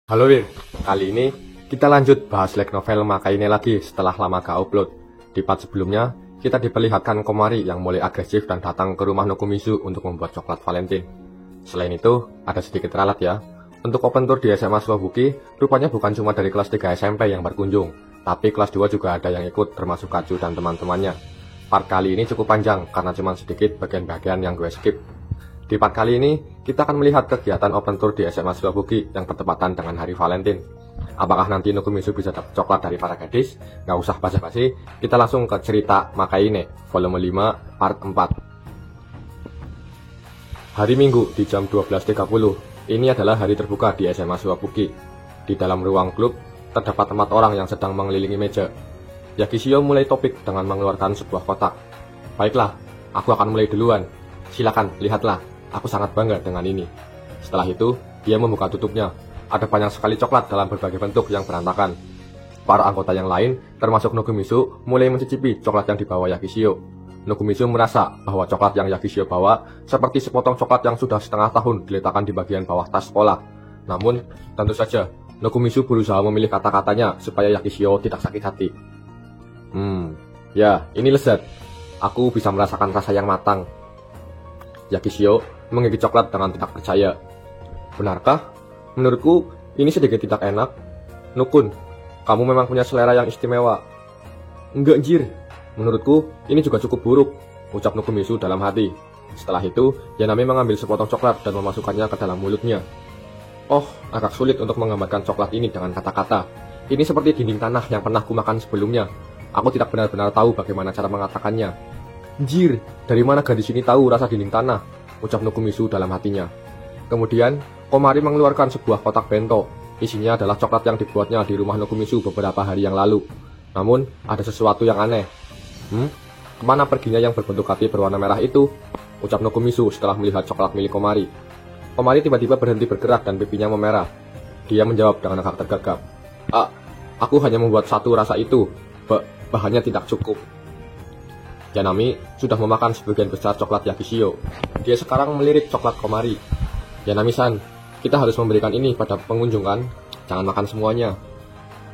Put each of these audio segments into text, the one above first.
Halo Wir, kali ini kita lanjut bahas light novel Makaine lagi setelah lama gak upload. Di part sebelumnya, kita diperlihatkan Komari yang mulai agresif dan datang ke rumah Nokomizu untuk membuat coklat Valentine. Selain itu, ada sedikit ralat ya. Untuk open tour di SMA Shihobuki, rupanya bukan cuma dari kelas 3 SMP yang berkunjung, tapi kelas 2 juga ada yang ikut termasuk Kacu dan teman-temannya. Part kali ini cukup panjang karena cuma sedikit bagian-bagian yang gue skip. Di part kali ini, kita akan melihat kegiatan open tour di SMA Shihobuki yang bertepatan dengan hari Valentine. Apakah nanti Nokomizu bisa dapat coklat dari para gadis? Nggak usah basa-basi, kita langsung ke cerita Makaine, volume 5, part 4. Hari Minggu di jam 12.30, ini adalah hari terbuka di SMA Shihobuki. Di dalam ruang klub, terdapat 4 orang yang sedang mengelilingi meja. Yakishio mulai topik dengan mengeluarkan sebuah kotak. Baiklah, aku akan mulai duluan. Silakan, lihatlah. Aku sangat bangga dengan ini. Setelah itu, dia membuka tutupnya. Ada banyak sekali coklat dalam berbagai bentuk yang berantakan. Para anggota yang lain, termasuk Nokomizu, mulai mencicipi coklat yang dibawa Yakishio. Nokomizu merasa bahwa coklat yang Yakishio bawa seperti sepotong coklat yang sudah setengah tahun diletakkan di bagian bawah tas sekolah. Namun, tentu saja, Nokomizu berusaha memilih kata-katanya supaya Yakishio tidak sakit hati. Ya, ini lezat. Aku bisa merasakan rasa yang matang. Yakishio menggigit coklat dengan tidak percaya. Benarkah? Menurutku, ini sedikit tidak enak. Nukun, kamu memang punya selera yang istimewa. Enggak, Jir. Menurutku, ini juga cukup buruk, ucap Nokomizu dalam hati. Setelah itu, Yanami mengambil sepotong coklat dan memasukkannya ke dalam mulutnya. Oh, agak sulit untuk menggambarkan coklat ini dengan kata-kata. Ini seperti dinding tanah yang pernah kumakan sebelumnya. Aku tidak benar-benar tahu bagaimana cara mengatakannya. Jir, dari mana gadis ini tahu rasa dinding tanah? Ucap Nokomizu dalam hatinya. Kemudian, Komari mengeluarkan sebuah kotak bento. Isinya adalah coklat yang dibuatnya di rumah Nokomizu beberapa hari yang lalu. Namun, ada sesuatu yang aneh. Kemana perginya yang berbentuk hati berwarna merah itu? Ucap Nokomizu setelah melihat coklat milik Komari. Komari tiba-tiba berhenti bergerak dan pipinya memerah. Dia menjawab dengan agak tergagap. Aku hanya membuat satu rasa itu. Bahannya tidak cukup. Yanami sudah memakan sebagian besar coklat Yakishio. Dia sekarang melirik coklat Komari. Yanami-san, kita harus memberikan ini pada pengunjung kan? Jangan makan semuanya.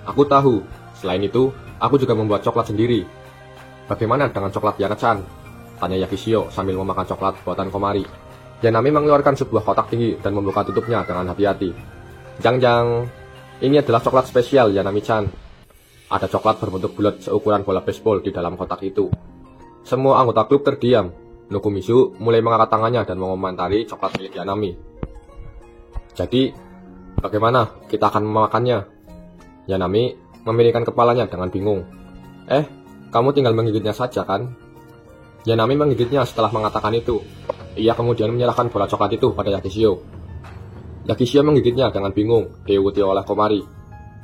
Aku tahu. Selain itu, aku juga membuat coklat sendiri. Bagaimana dengan coklat Yana-chan? Tanya Yakishio sambil memakan coklat buatan Komari. Yanami mengeluarkan sebuah kotak tinggi dan membuka tutupnya dengan hati-hati. Jang. Ini adalah coklat spesial Yanami-chan. Ada coklat berbentuk bulat seukuran bola baseball di dalam kotak itu. Semua anggota klub terdiam. Nokomizu mulai mengangkat tangannya dan mengomentari coklat milik Yanami. Jadi, bagaimana kita akan memakannya? Yanami memirikkan kepalanya dengan bingung. Kamu tinggal menggigitnya saja kan? Yanami menggigitnya setelah mengatakan itu. Ia kemudian menyerahkan bola coklat itu pada Yakishio. Yakishio menggigitnya dengan bingung, diikuti oleh Komari.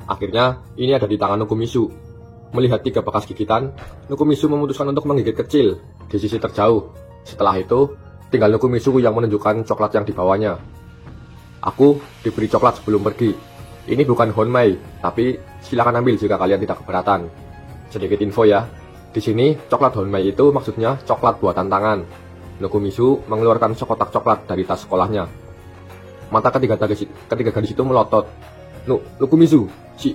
Akhirnya, ini ada di tangan Nokomizu. Melihat 3 bekas gigitan, Nokomizu memutuskan untuk menggigit kecil di sisi terjauh. Setelah itu, tinggal Nokomizu yang menunjukkan coklat yang dibawanya. Aku diberi coklat sebelum pergi. Ini bukan honmei, tapi silakan ambil jika kalian tidak keberatan. Sedikit info ya, di sini coklat honmei itu maksudnya coklat buatan tangan. Nokomizu mengeluarkan sekotak coklat dari tas sekolahnya. Mata ketiga gadis itu melotot. Nokomizu,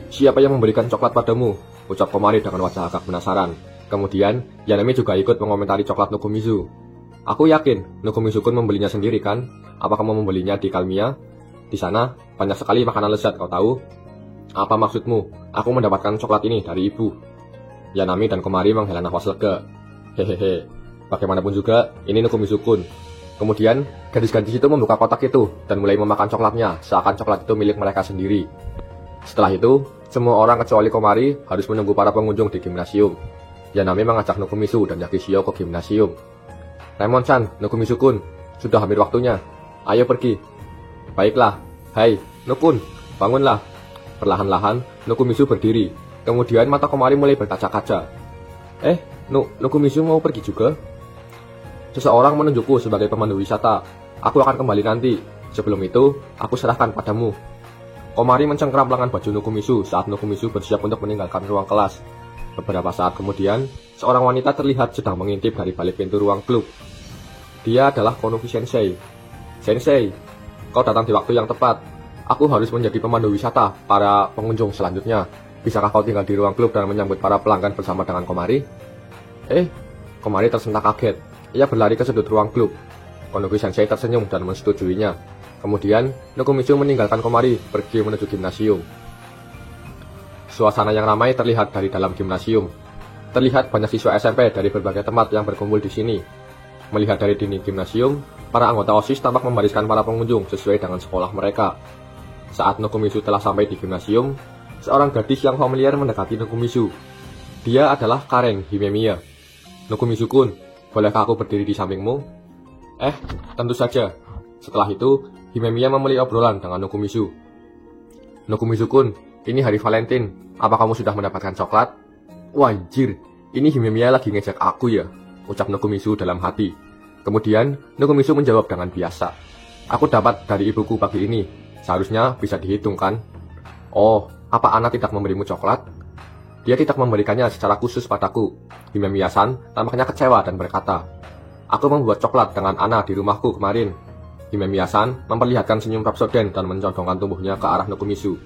siapa yang memberikan coklat padamu? Ucap Komari dengan wajah agak penasaran. Kemudian, Yanami juga ikut mengomentari coklat Nokomizu. Aku yakin Nokomizu kun membelinya sendiri kan? Apa kamu membelinya di Kalmia? Di sana, banyak sekali makanan lezat, kau tahu? Apa maksudmu? Aku mendapatkan coklat ini dari ibu. Yanami dan Komari menghela nafas lega. Hehehe, bagaimanapun juga, ini Nokomizu kun. Kemudian, gadis-gadis itu membuka kotak itu dan mulai memakan coklatnya, seakan coklat itu milik mereka sendiri. Setelah itu, semua orang kecuali Komari harus menunggu para pengunjung di gimnasium. Yanami mengajak Nokomizu dan Yakishio ke gimnasium. Raimon-chan, Nokomizu-kun, sudah hampir waktunya. Ayo pergi. Baiklah. Hai, Nokun, bangunlah. Perlahan-lahan, Nokomizu berdiri. Kemudian mata Komari mulai berkaca-kaca. Nokomizu mau pergi juga? Seseorang menunjukku sebagai pemandu wisata. Aku akan kembali nanti. Sebelum itu, aku serahkan padamu. Komari mencengkeram lengan baju Nokomizu saat Nokomizu bersiap untuk meninggalkan ruang kelas. Beberapa saat kemudian, seorang wanita terlihat sedang mengintip dari balik pintu ruang klub. Dia adalah Konoki Sensei. Sensei, kau datang di waktu yang tepat. Aku harus menjadi pemandu wisata para pengunjung selanjutnya. Bisakah kau tinggal di ruang klub dan menyambut para pelanggan bersama dengan Komari? Komari tersentak kaget. Ia berlari ke sudut ruang klub. Konoki Sensei tersenyum dan mensetujuinya. Kemudian, Nokomitsu meninggalkan Komari pergi menuju gimnasium. Suasana yang ramai terlihat dari dalam gimnasium. Terlihat banyak siswa SMP dari berbagai tempat yang berkumpul di sini. Melihat dari dinding gimnasium, para anggota OSIS tampak membariskan para pengunjung sesuai dengan sekolah mereka. Saat Nokomitsu telah sampai di gimnasium, seorang gadis yang familiar mendekati Nokomitsu. Dia adalah Karen Himemiya. Nokomitsu-kun, bolehkah aku berdiri di sampingmu? Tentu saja. Setelah itu, Himemiya memulai obrolan dengan Nokomitsu. Nokomitsu-kun, ini hari Valentine. Apa kamu sudah mendapatkan coklat? Wajir, ini Himemiya lagi ngejek aku ya, ucap Nokomitsu dalam hati. Kemudian, Nokomitsu menjawab dengan biasa. Aku dapat dari ibuku pagi ini. Seharusnya bisa dihitung kan? Oh, apa Ana tidak memberimu coklat? Dia tidak memberikannya secara khusus padaku. Himemiya-san tampaknya kecewa dan berkata, aku membuat coklat dengan Ana di rumahku kemarin. Himemiya-san memperlihatkan senyum rapsoden dan mencondongkan tubuhnya ke arah Nokomitsu.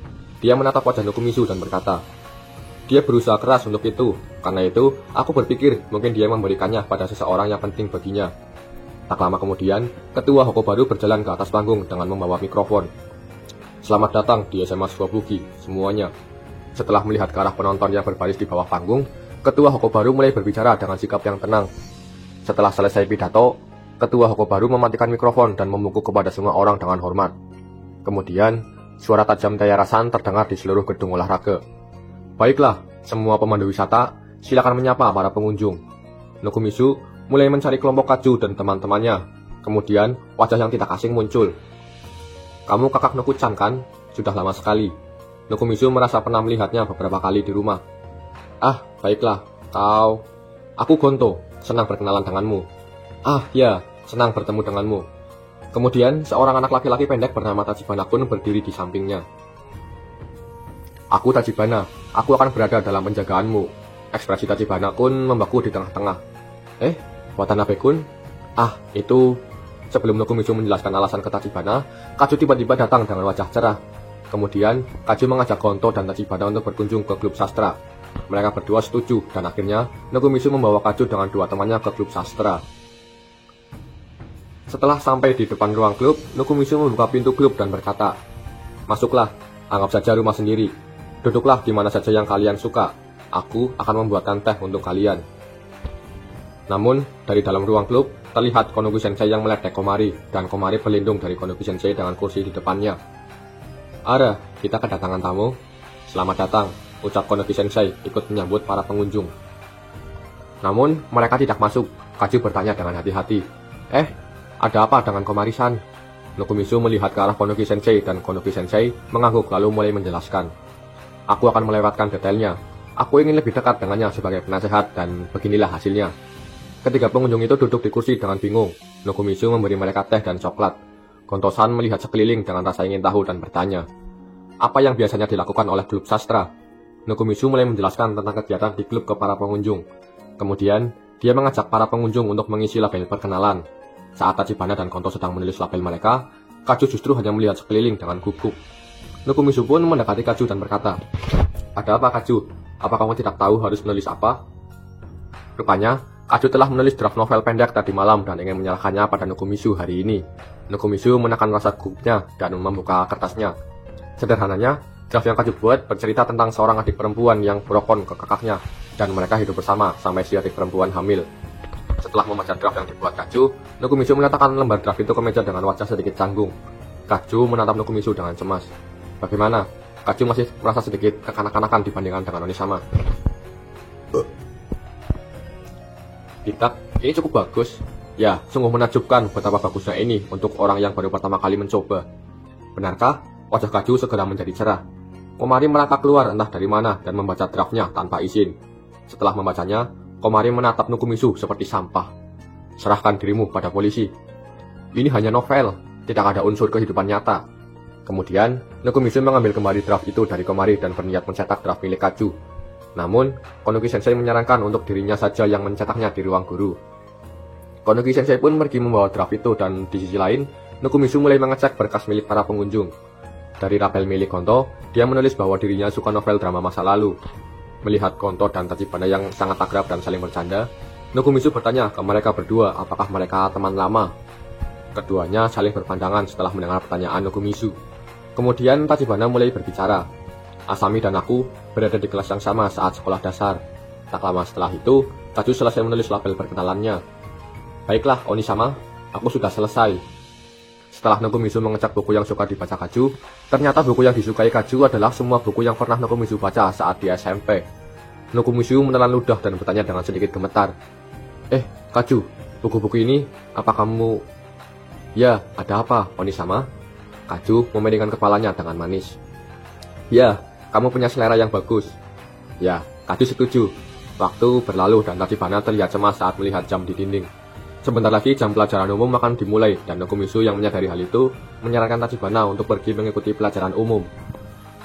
Dia menatap wajah Nokomitsu dan berkata, dia berusaha keras untuk itu. Karena itu, aku berpikir mungkin dia memberikannya pada seseorang yang penting baginya. Tak lama kemudian, ketua Hokobaru berjalan ke atas panggung dengan membawa mikrofon. Selamat datang di SMA Suwabuki, semuanya. Setelah melihat ke arah penonton yang berbaris di bawah panggung, ketua Hokobaru mulai berbicara dengan sikap yang tenang. Setelah selesai pidato, ketua Hokobaru mematikan mikrofon dan membungkuk kepada semua orang dengan hormat. Kemudian, suara tajam Taira-san terdengar di seluruh gedung olahraga. Baiklah, semua pemandu wisata, silakan menyapa para pengunjung. Nokomitsu mulai mencari kelompok Kaju dan teman-temannya. Kemudian, wajah yang tidak asing muncul. Kamu kakak Noku-chan kan? Sudah lama sekali. Nokomitsu merasa pernah melihatnya beberapa kali di rumah. Baiklah, kau... Aku Gonto, senang berkenalan denganmu. Ya, senang bertemu denganmu. Kemudian, seorang anak laki-laki pendek bernama Tachibana-kun berdiri di sampingnya. Aku Tachibana, aku akan berada dalam penjagaanmu. Ekspresi Tachibana-kun membeku di tengah-tengah. Watanabe-kun? Itu... Sebelum Nokomitsu menjelaskan alasan ke Tachibana, Kaju tiba-tiba datang dengan wajah cerah. Kemudian, Kaju mengajak Gonto dan Tachibana untuk berkunjung ke klub sastra. Mereka berdua setuju, dan akhirnya Nokomitsu membawa Kaju dengan dua temannya ke klub sastra. Setelah sampai di depan ruang klub, Nokomitsu membuka pintu klub dan berkata, masuklah, anggap saja rumah sendiri. Duduklah di mana saja yang kalian suka. Aku akan membuatkan teh untuk kalian. Namun, dari dalam ruang klub, terlihat Konoki Sensei yang meledek Komari, dan Komari berlindung dari Konoki Sensei dengan kursi di depannya. Ara, kita kedatangan tamu. Selamat datang, ucap Konoki Sensei ikut menyambut para pengunjung. Namun, mereka tidak masuk. Kaju bertanya dengan hati-hati. Ada apa dengan Komari-san? Nokomitsu melihat ke arah Konoki Sensei, dan Konoki Sensei mengangguk lalu mulai menjelaskan. Aku akan melewatkan detailnya. Aku ingin lebih dekat dengannya sebagai penasehat, dan beginilah hasilnya. Ketiga pengunjung itu duduk di kursi dengan bingung. Nokomitsu memberi mereka teh dan coklat. Gonto-san melihat sekeliling dengan rasa ingin tahu dan bertanya, apa yang biasanya dilakukan oleh klub sastra? Nokomitsu mulai menjelaskan tentang kegiatan di klub ke para pengunjung. Kemudian, dia mengajak para pengunjung untuk mengisi label perkenalan. Saat Tachibana dan Gonto sedang menulis label mereka, Kaju justru hanya melihat sekeliling dengan gugup. Nokomitsu pun mendekati Kaju dan berkata, ada apa Kaju? Apa kamu tidak tahu harus menulis apa? Rupanya, Kaju telah menulis draft novel pendek tadi malam dan ingin menyerahkannya pada Nokomitsu hari ini. Nokomitsu menekan rasa gugupnya dan membuka kertasnya. Sederhananya, draft yang Kaju buat bercerita tentang seorang adik perempuan yang brokon ke kakaknya, dan mereka hidup bersama sampai si adik perempuan hamil. Setelah membaca draft yang dibuat Kaju, Nokomitsu meletakkan lembar draft itu ke meja dengan wajah sedikit canggung. Kaju menatap Nokomitsu dengan cemas. Bagaimana? Kaju masih merasa sedikit kekanak-kanakan dibandingkan dengan Onisama. Kitab, ini cukup bagus. Ya, sungguh menakjubkan betapa bagusnya ini untuk orang yang baru pertama kali mencoba. Benarkah? Wajah Kaju segera menjadi cerah. Komari merangkak keluar entah dari mana dan membaca draftnya tanpa izin. Setelah membacanya, Komari menatap Nokomitsu seperti sampah. Serahkan dirimu pada polisi. Ini hanya novel, tidak ada unsur kehidupan nyata. Kemudian, Nokomitsu mengambil kembali draft itu dari Komari dan berniat mencetak draft milik Kaju. Namun, Konoki Sensei menyarankan untuk dirinya saja yang mencetaknya di ruang guru. Konoki Sensei pun pergi membawa draft itu dan di sisi lain, Nokomitsu mulai mengecek berkas milik para pengunjung. Dari rapel milik Gonto, dia menulis bahwa dirinya suka novel drama masa lalu. Melihat Gonto dan Tachibana yang sangat akrab dan saling bercanda, Nokomizu bertanya ke mereka berdua apakah mereka teman lama. Keduanya saling berpandangan setelah mendengar pertanyaan Nokomizu. Kemudian Tachibana mulai berbicara. Asami dan aku berada di kelas yang sama saat sekolah dasar. Tak lama setelah itu, Kaju selesai menulis label perkenalannya. Baiklah, Oni-sama, aku sudah selesai. Setelah Nokomizu mengecek buku yang suka dibaca Kaju, ternyata buku yang disukai Kaju adalah semua buku yang pernah Nokomizu baca saat di SMP. Nokomizu menelan ludah dan bertanya dengan sedikit gemetar. Kaju, buku-buku ini, apa kamu... Ya, ada apa, Oni-sama? Kaju memelingkan kepalanya dengan manis. Ya, kamu punya selera yang bagus. Ya, Kaju setuju. Waktu berlalu dan Tachibana terlihat cemas saat melihat jam di dinding. Sebentar lagi jam pelajaran umum akan dimulai dan Nokomizu yang menyadari hal itu menyarankan Tachibana untuk pergi mengikuti pelajaran umum.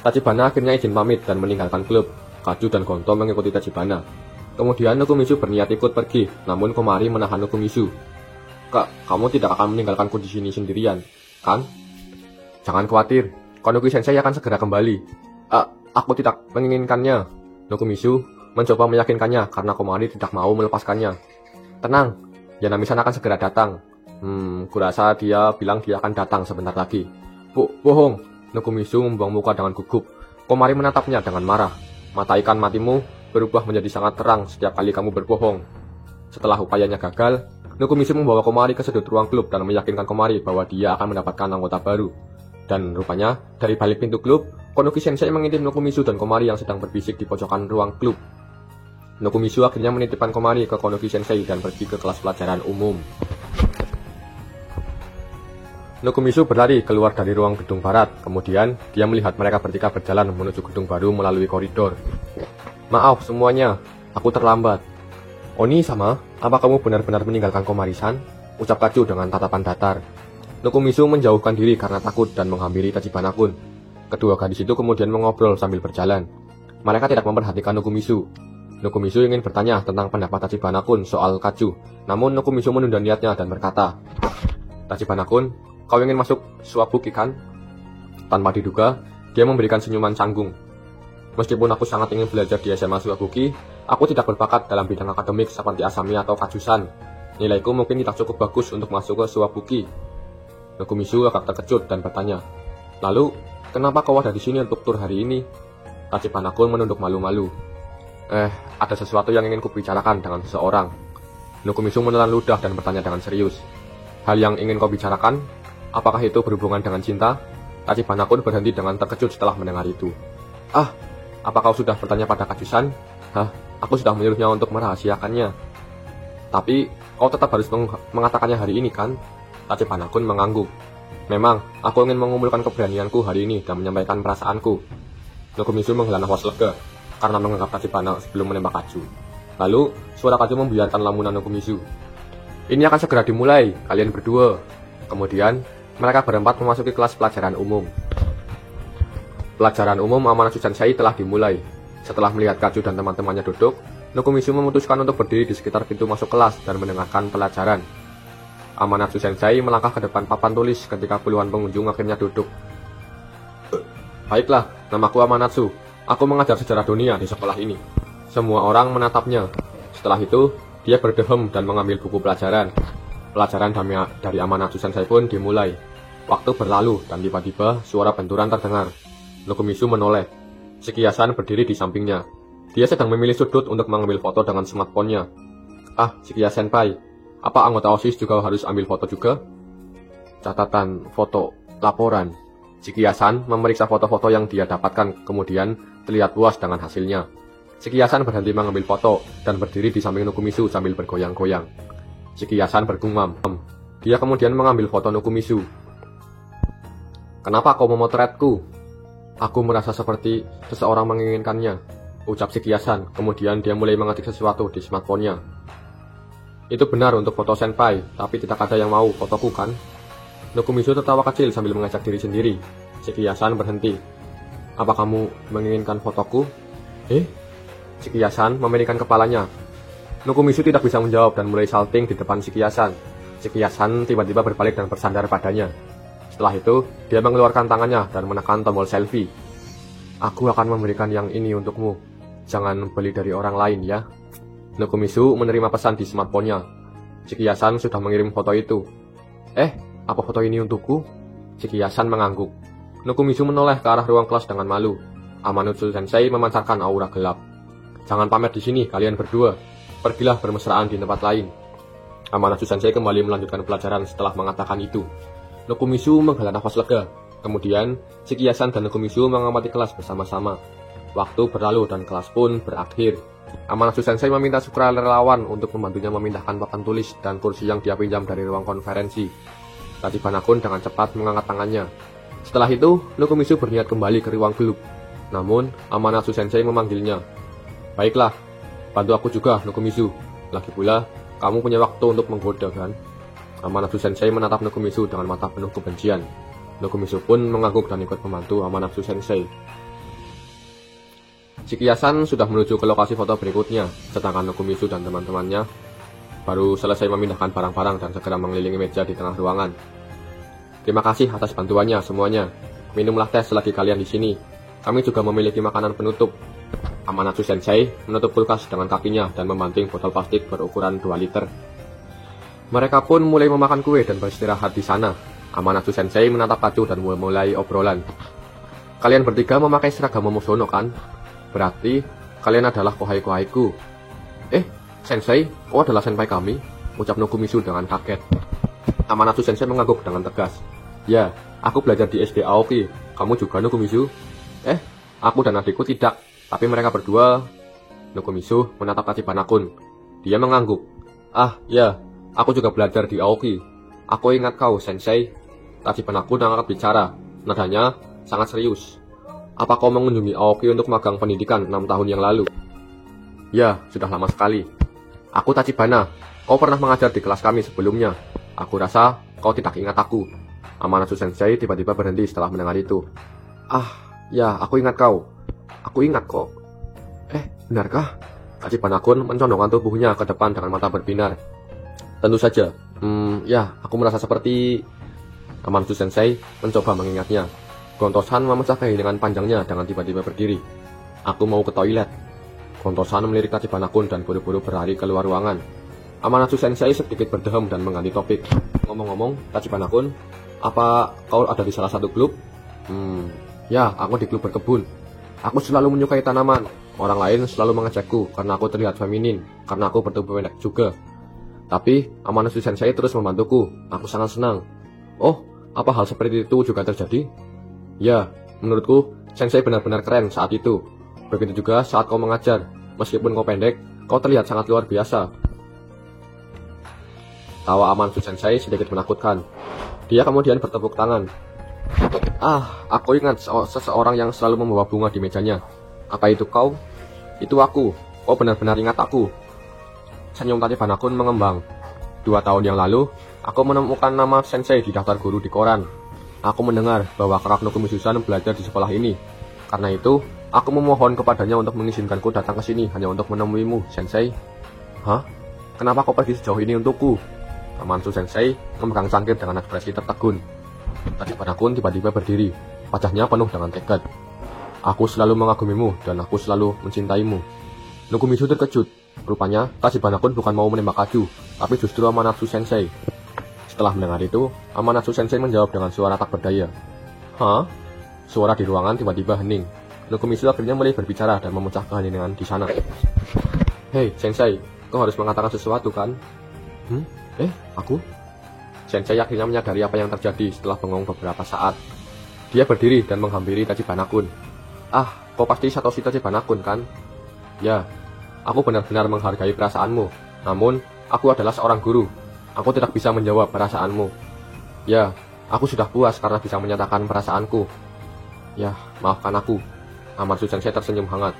Tachibana akhirnya izin pamit dan meninggalkan klub. Kaju dan Gonto mengikuti Tachibana. Kemudian Nokomizu berniat ikut pergi, namun Komari menahan Nokomizu. Kak, kamu tidak akan meninggalkanku di sini sendirian, kan? Jangan khawatir, Konoki Sensei akan segera kembali. Aku tidak menginginkannya. Nokomizu mencoba meyakinkannya karena Komari tidak mau melepaskannya. Tenang, Yanami-san akan segera datang. Kurasa dia bilang dia akan datang sebentar lagi. Bohong. Nokomizu membuang muka dengan gugup. Komari menatapnya dengan marah. Mata ikan matimu berubah menjadi sangat terang setiap kali kamu berbohong. Setelah upayanya gagal, Nokomizu membawa Komari ke sudut ruang klub dan meyakinkan Komari bahwa dia akan mendapatkan anggota baru. Dan rupanya, dari balik pintu klub, Konoki Sensei mengintip Nokomizu dan Komari yang sedang berbisik di pojokan ruang klub. Nokomizu akhirnya menitipkan Komari ke Konoki Sensei dan pergi ke kelas pelajaran umum. Nokomizu berlari keluar dari ruang gedung barat, kemudian dia melihat mereka bertiga berjalan menuju gedung baru melalui koridor. Maaf semuanya, aku terlambat. Oni-sama, apa kamu benar-benar meninggalkan Komari-san? Ucap Kaju dengan tatapan datar. Nokomizu menjauhkan diri karena takut dan menghampiri Tachibana-kun. Kedua gadis itu kemudian mengobrol sambil berjalan. Mereka tidak memperhatikan Nokomizu. Nokomizu ingin bertanya tentang pendapat Tachibana-kun soal Kaju, namun Nokomizu menunda niatnya dan berkata, Tachibana-kun, kau ingin masuk Suwabuki kan? Tanpa diduga, dia memberikan senyuman canggung. Meskipun aku sangat ingin belajar di SMA Suwabuki, aku tidak berbakat dalam bidang akademik seperti Asami atau Kaju-san. Nilaiku mungkin tidak cukup bagus untuk masuk ke Suwabuki. Nokomizu agak terkejut dan bertanya, lalu, kenapa kau ada di sini untuk tur hari ini? Tachibana-kun menunduk malu-malu. Ada sesuatu yang ingin kubicarakan dengan seseorang. Nokomizu menelan ludah dan bertanya dengan serius. Hal yang ingin kau bicarakan? Apakah itu berhubungan dengan cinta? Tachibana-kun berhenti dengan terkejut setelah mendengar itu. Apa kau sudah bertanya pada Kaju-san? Aku sudah menyuruhnya untuk merahasiakannya. Tapi, kau tetap harus mengatakannya hari ini kan? Tachibana-kun mengangguk. Memang, aku ingin mengumpulkan keberanianku hari ini dan menyampaikan perasaanku. Nokomizu menghela nafas lega karena menganggap Tachibana sebelum menembak Kaju. Lalu, suara Kaju membiarkan lamunan Nokomizu. Ini akan segera dimulai, kalian berdua. Kemudian, mereka berempat memasuki kelas pelajaran umum. Pelajaran umum Amanatsu Sensei telah dimulai. Setelah melihat Kaju dan teman-temannya duduk, Nokomizu memutuskan untuk berdiri di sekitar pintu masuk kelas dan mendengarkan pelajaran. Amanatsu Sensei melangkah ke depan papan tulis ketika puluhan pengunjung akhirnya duduk. Baiklah, namaku Amanatsu. Aku mengajar sejarah dunia di sekolah ini. Semua orang menatapnya. Setelah itu, dia berdehem dan mengambil buku pelajaran. Pelajaran dari Amanatsu Sensei pun dimulai. Waktu berlalu dan tiba-tiba suara benturan terdengar. Nokomizu menoleh. Shikiya-san berdiri di sampingnya. Dia sedang memilih sudut untuk mengambil foto dengan smartphone-nya. Shikiya-senpai, apa anggota OSIS juga harus ambil foto juga? Catatan foto laporan. Shikiya-san memeriksa foto-foto yang dia dapatkan, kemudian terlihat puas dengan hasilnya. Shikiya-san berhenti mengambil foto dan berdiri di samping Nokomizu sambil bergoyang-goyang. Shikiya-san bergumam. Dia kemudian mengambil foto Nokomizu. Kenapa kau memotretku? Aku merasa seperti seseorang menginginkannya, ucap Shikiya-san. Kemudian dia mulai mengetik sesuatu di smartphone-nya. Itu benar untuk foto senpai, tapi tidak ada yang mau fotoku kan? Nokomizu tertawa kecil sambil mengajak diri sendiri. Shikiya-san berhenti. Apa kamu menginginkan fotoku? Shikiya-san memalingkan kepalanya. Nokomizu tidak bisa menjawab dan mulai salting di depan Shikiya-san. Shikiya-san tiba-tiba berbalik dan bersandar padanya. Setelah itu, dia mengeluarkan tangannya dan menekan tombol selfie. Aku akan memberikan yang ini untukmu. Jangan beli dari orang lain ya. Nokomizu menerima pesan di smartphone-nya. Shikiya-san sudah mengirim foto itu. Apa foto ini untukku? Shikiya-san mengangguk. Nokomizu menoleh ke arah ruang kelas dengan malu. Amanatsu Sensei memancarkan aura gelap. Jangan pamer di sini kalian berdua. Pergilah bermesraan di tempat lain. Amanatsu Sensei kembali melanjutkan pelajaran setelah mengatakan itu. Nokomizu menghela nafas lega. Kemudian, Shikiya-san dan Nokomizu mengamati kelas bersama-sama. Waktu berlalu dan kelas pun berakhir. Amanatsu Sensei meminta sukarelawan untuk membantunya memindahkan papan tulis dan kursi yang dia pinjam dari ruang konferensi. Tachibana-kun dengan cepat mengangkat tangannya. Setelah itu, Nokomizu berniat kembali ke ruang gelap. Namun, Amanatsu Sensei memanggilnya. Baiklah, bantu aku juga, Nokomizu. Lagi pula, kamu punya waktu untuk menggoda, kan? Amanatsu Sensei menatap Nokomizu dengan mata penuh kebencian. Nokomizu pun mengangguk dan ikut membantu Amanatsu Sensei. Shikiya-san sudah menuju ke lokasi foto berikutnya, sedangkan Nokomizu dan teman-temannya baru selesai memindahkan barang-barang dan segera mengelilingi meja di tengah ruangan. Terima kasih atas bantuannya semuanya. Minumlah teh selagi kalian di sini. Kami juga memiliki makanan penutup. Amanatsu Sensei menutup kulkas dengan kakinya dan membanting botol plastik berukuran 2 liter. Mereka pun mulai memakan kue dan beristirahat di sana. Amanatsu Sensei menatap Kacu dan memulai obrolan. Kalian bertiga memakai seragam Momozono kan? Berarti kalian adalah kohai-kohaiku. Sensei, kau adalah senpai kami? Ucap Nokomizu dengan kaget. Amanatsu Sensei mengangguk dengan tegas. Ya, aku belajar di SD Aoki. Kamu juga, Nokomizu? Aku dan adikku tidak, tapi mereka berdua. Nokomizu menatap Tachibana-kun. Dia mengangguk. Ya, aku juga belajar di Aoki. Aku ingat kau, Sensei. Tachibana-kun angkat bicara. Nadanya sangat serius. Apa kau mengunjungi Aoki untuk magang pendidikan 6 tahun yang lalu? Ya, sudah lama sekali. Aku Tachibana. Kau pernah mengajar di kelas kami sebelumnya. Aku rasa kau tidak ingat aku. Amanatsu Sensei tiba-tiba berhenti setelah mendengar itu. Ya, aku ingat kau. Aku ingat kok. Benarkah? Tachibana-kun mencondongkan tubuhnya ke depan dengan mata berbinar. Tentu saja. Ya, aku merasa seperti... Amanatsu Sensei mencoba mengingatnya. Gontosan memecah keheningan panjangnya dengan tiba-tiba berdiri. Aku mau ke toilet. Gontosan melirik Tachibana-kun dan buru-buru berlari keluar ruangan. Amanatsu Sensei sedikit berdehem dan mengganti topik. Ngomong-ngomong, Tachibana-kun, apa kau ada di salah satu klub? Ya, aku di klub berkebun. Aku selalu menyukai tanaman. Orang lain selalu mengejakku karena aku terlihat feminin, karena aku bertubuh pendek juga. Tapi, Amanatsu Sensei terus membantuku. Aku sangat senang. Oh, apa hal seperti itu juga terjadi? Ya, menurutku, Sensei benar-benar keren saat itu. Begitu juga saat kau mengajar. Meskipun kau pendek, kau terlihat sangat luar biasa. Tawa Amanatsu Sensei sedikit menakutkan. Dia kemudian bertepuk tangan. Aku ingat seseorang yang selalu membawa bunga di mejanya. Apa itu kau? Itu aku. Kau benar-benar ingat aku. Senyum Tachibana-kun mengembang. 2 tahun yang lalu, aku menemukan nama Sensei di daftar guru di koran. Aku mendengar bahwa kakak Nokomizu-san belajar di sekolah ini. Karena itu, aku memohon kepadanya untuk mengizinkanku datang ke sini hanya untuk menemuimu, Sensei. Kenapa kau pergi sejauh ini untukku? Amanatsu Sensei memegang cangkir dengan ekspresi tertegun. Tachibana-kun tiba-tiba berdiri. Wajahnya penuh dengan tekad. Aku selalu mengagumimu dan aku selalu mencintaimu. Nokomizu terkejut. Rupanya, Tachibana-kun bukan mau menembak Kacu, tapi justru Amanatsu Sensei. Setelah mendengar itu, Amanatsu Sensei menjawab dengan suara tak berdaya. Suara di ruangan tiba-tiba hening. Nokomizu akhirnya mulai berbicara dan memecah keheningan di sana. Hei, Sensei, kau harus mengatakan sesuatu kan? Aku? Sensei akhirnya menyadari apa yang terjadi setelah bengong beberapa saat. Dia berdiri dan menghampiri Tachibana-kun. Kau pasti Satoshi Tachibana-kun kan? Ya, aku benar-benar menghargai perasaanmu. Namun, aku adalah seorang guru. Aku tidak bisa menjawab perasaanmu. Ya, aku sudah puas karena bisa menyatakan perasaanku. Ya, maafkan aku. Amanatsu Sensei tersenyum hangat.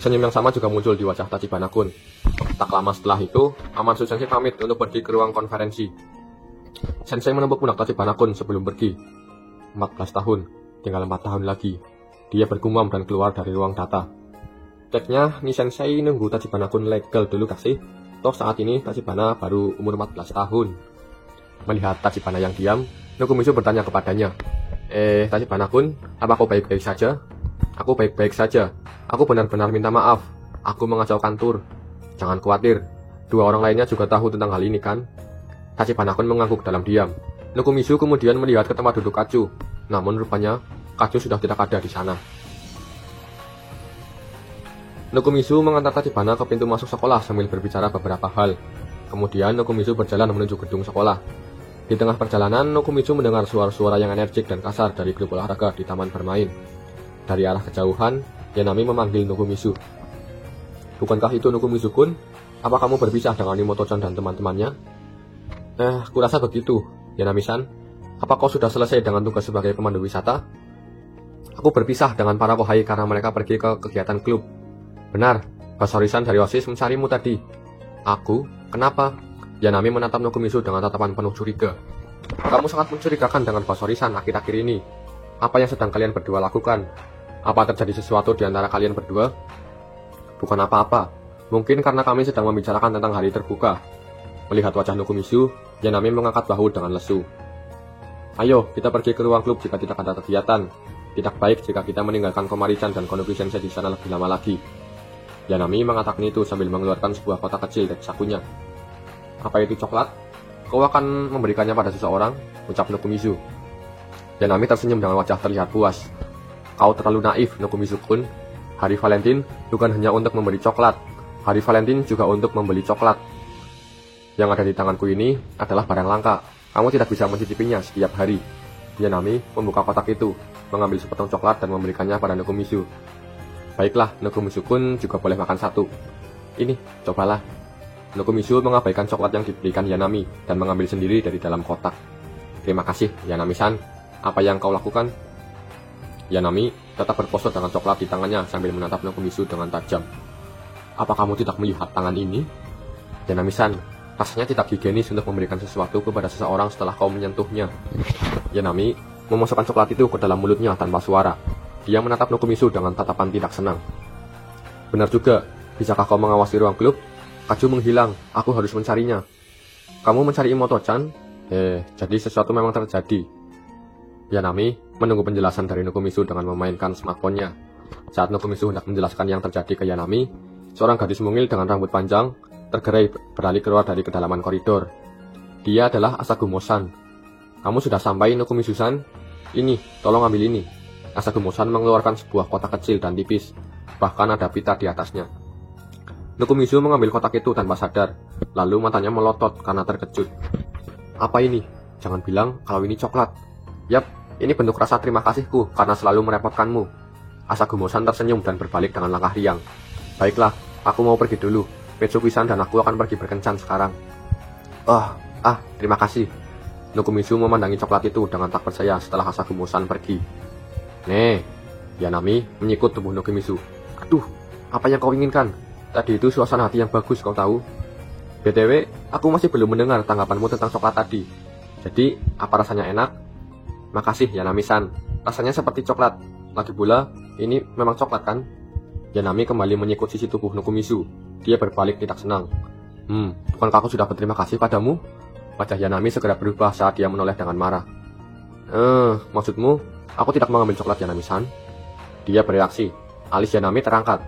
Senyum yang sama juga muncul di wajah Tachibana-kun. Tak lama setelah itu, Amanatsu Sensei pamit untuk pergi ke ruang konferensi. Sensei menepuk pundak Tachibana-kun sebelum pergi. 14 tahun, tinggal 4 tahun lagi. Dia bergumam dan keluar dari ruang data. Ceknya, nih Sensei nunggu Tachibana-kun legal dulu kasih. Toh saat ini Tachibana baru umur 14 tahun. Melihat Tachibana yang diam, Nokumisu bertanya kepadanya, Tachibana-kun, apa kau baik-baik saja? Aku baik-baik saja. Aku benar-benar minta maaf. Aku mengacaukan tur. Jangan khawatir. Dua orang lainnya juga tahu tentang hal ini kan? Tachibana-kun mengangguk dalam diam. Nokumisu kemudian melihat ke tempat duduk Kachu. Namun rupanya Kachu sudah tidak ada di sana. Nokumisu mengantar Tachibana ke pintu masuk sekolah sambil berbicara beberapa hal. Kemudian Nokumisu berjalan menuju gedung sekolah. Di tengah perjalanan, Nokumisu mendengar suara-suara yang energik dan kasar dari grup olahraga di taman bermain. Dari arah kejauhan, Yanami memanggil Nokumisu. Bukankah itu Nokumisu-kun? Apa kamu berpisah dengan Imoto-chan dan teman-temannya? Kurasa begitu, Yanami-san. Apa kau sudah selesai dengan tugas sebagai pemandu wisata? Aku berpisah dengan para kohai karena mereka pergi ke kegiatan klub. Benar, Basori-san dari OSIS mencarimu tadi. Aku? Kenapa? Yanami menatap Nokumisu dengan tatapan penuh curiga. Kamu sangat mencurigakan dengan Basori-san akhir-akhir ini. Apa yang sedang kalian berdua lakukan? Apa terjadi sesuatu di antara kalian berdua? Bukan apa-apa. Mungkin karena kami sedang membicarakan tentang hari terbuka. Melihat wajah Nokumisu, Yanami mengangkat bahu dengan lesu. Ayo, kita pergi ke ruang klub jika tidak ada kegiatan. Tidak baik jika kita meninggalkan Komari-chan dan Konoki-sensei di sana lebih lama lagi. Yanami mengatakan itu sambil mengeluarkan sebuah kotak kecil dari sakunya. Apa itu coklat? Kau akan memberikannya pada seseorang? Ucap Nokumisu. Yanami tersenyum dengan wajah terlihat puas. Kau terlalu naif, Nokumisu-kun. Hari Valentine bukan hanya untuk memberi coklat. Hari Valentine juga untuk membeli coklat. Yang ada di tanganku ini adalah barang langka. Kamu tidak bisa mencicipinya setiap hari. Yanami membuka kotak itu, mengambil sepotong coklat dan memberikannya pada Nokumisu. Baiklah, Nokumisu-kun juga boleh makan satu. Ini, cobalah. Nokumisu mengabaikan coklat yang diberikan Yanami dan mengambil sendiri dari dalam kotak. Terima kasih, Yanami-san. Apa yang kau lakukan? Yanami tetap berpose dengan coklat di tangannya sambil menatap Nokumisu dengan tajam. Apa kamu tidak melihat tangan ini? Yanami-san, rasanya tidak higienis untuk memberikan sesuatu kepada seseorang setelah kau menyentuhnya. Yanami memasukkan coklat itu ke dalam mulutnya tanpa suara. Dia menatap Nokumisu dengan tatapan tidak senang. Benar juga, bisakah kau mengawasi ruang klub? Kachu menghilang, aku harus mencarinya. Kamu mencari Imoto-chan? Jadi sesuatu memang terjadi. Yanami menunggu penjelasan dari Nokumisu dengan memainkan smartphone-nya. Saat Nokumisu hendak menjelaskan yang terjadi ke Yanami, seorang gadis mungil dengan rambut panjang tergerai berlari keluar dari kedalaman koridor. Dia adalah Asagumo-san. Kamu sudah sampai, Nokumisu-san? Ini, tolong ambil ini. Asagumo-san mengeluarkan sebuah kotak kecil dan tipis. Bahkan ada pita di atasnya. Nokumisu mengambil kotak itu tanpa sadar, lalu matanya melotot karena terkejut. Apa ini? Jangan bilang kalau ini coklat. Yap, ini bentuk rasa terima kasihku karena selalu merepotkanmu. Asagumo-san tersenyum dan berbalik dengan langkah riang. Baiklah, aku mau pergi dulu. Metsuki-san dan aku akan pergi berkencan sekarang. Terima kasih. Nokumisu memandangi coklat itu dengan tak percaya setelah Asagumo-san pergi. Yanami menyikut tubuh Nokumisu. Aduh, apa yang kau inginkan? Tadi itu suasana hati yang bagus, kau tahu. BTW, aku masih belum mendengar tanggapanmu tentang coklat tadi. Jadi, apa rasanya enak? Makasih, Yanami-san. Rasanya seperti coklat. Lagi pula, ini memang coklat kan? Yanami kembali menyikut sisi tubuh Nokumisu. Dia berbalik tidak senang. Bukankah aku sudah berterima kasih padamu? Wajah Yanami segera berubah saat dia menoleh dengan marah. Maksudmu, aku tidak mengambil coklat, Yanami-san? Dia bereaksi. Alis Yanami terangkat.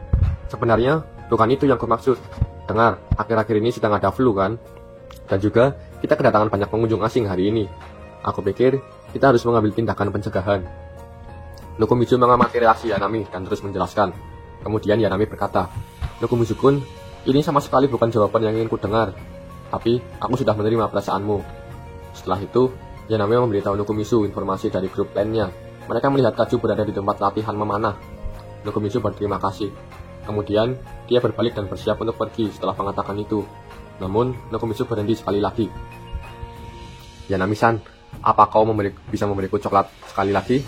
Sebenarnya, bukan itu yang kumaksud. Dengar, akhir-akhir ini sedang ada flu kan? Dan juga, kita kedatangan banyak pengunjung asing hari ini. Aku pikir, kita harus mengambil tindakan pencegahan. Nokumisu mengamati reaksi Yanami dan terus menjelaskan. Kemudian Yanami berkata, Nokumisu-kun, ini sama sekali bukan jawaban yang ingin ku dengar. Tapi, aku sudah menerima perasaanmu. Setelah itu, Yanami memberitahu Nokumisu informasi dari grup lainnya. Mereka melihat Kachu berada di tempat latihan memanah. Nokumisu berterima kasih. Kemudian, dia berbalik dan bersiap untuk pergi setelah mengatakan itu. Namun, Nokumisu berhenti sekali lagi. Yanami-san, apa kau bisa memberiku coklat sekali lagi?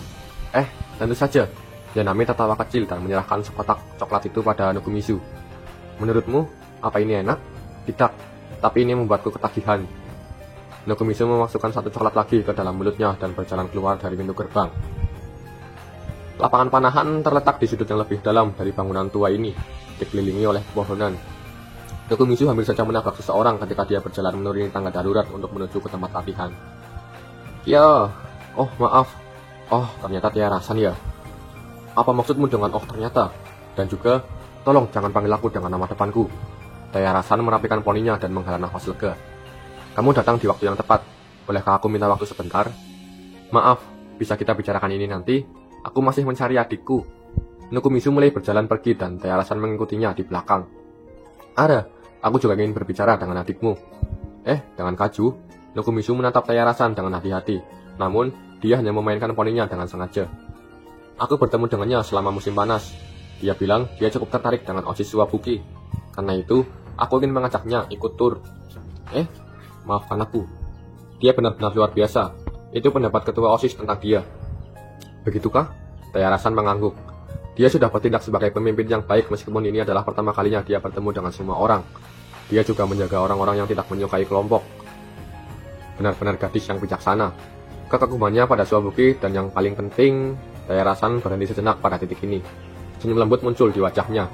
Tentu saja. Yanami tertawa kecil dan menyerahkan sekotak coklat itu pada Nokumisu. Menurutmu, apa ini enak? Tidak, tapi ini membuatku ketagihan. Nokumisu memasukkan satu coklat lagi ke dalam mulutnya dan berjalan keluar dari pintu gerbang. Lapangan panahan terletak di sudut yang lebih dalam dari bangunan tua ini, dikelilingi oleh pepohonan. Nokumisu hampir saja menabrak seseorang ketika dia berjalan menuruni tangga darurat untuk menuju ke tempat latihan. Ya, oh maaf. Oh, ternyata Tiarasan ya. Apa maksudmu dengan oh ternyata? Dan juga, tolong jangan panggil aku dengan nama depanku. Tiarasan merapikan poninya dan menghela nafas lega. Kamu datang di waktu yang tepat. Bolehkah aku minta waktu sebentar? Maaf, bisa kita bicarakan ini nanti? Aku masih mencari adikku. Nukumisu mulai berjalan pergi dan Tiarasan mengikutinya di belakang. Ada, aku juga ingin berbicara dengan adikmu. Dengan Kaju, Nukumisu menatap Tiarasan dengan hati-hati. Namun, dia hanya memainkan poninya dengan sengaja. Aku bertemu dengannya selama musim panas. Dia bilang dia cukup tertarik dengan OSIS Wabuki. Karena itu, aku ingin mengajaknya ikut tur. Maafkan aku. Dia benar-benar luar biasa. Itu pendapat ketua OSIS tentang dia. Begitukah? Tiarasan mengangguk. Dia sudah bertindak sebagai pemimpin yang baik meskipun ini adalah pertama kalinya dia bertemu dengan semua orang. Dia juga menjaga orang-orang yang tidak menyukai kelompok. Benar-benar gadis yang bijaksana. Kekagumannya pada Swabuki dan yang paling penting, Tiarasan berhenti sejenak pada titik ini. Senyum lembut muncul di wajahnya.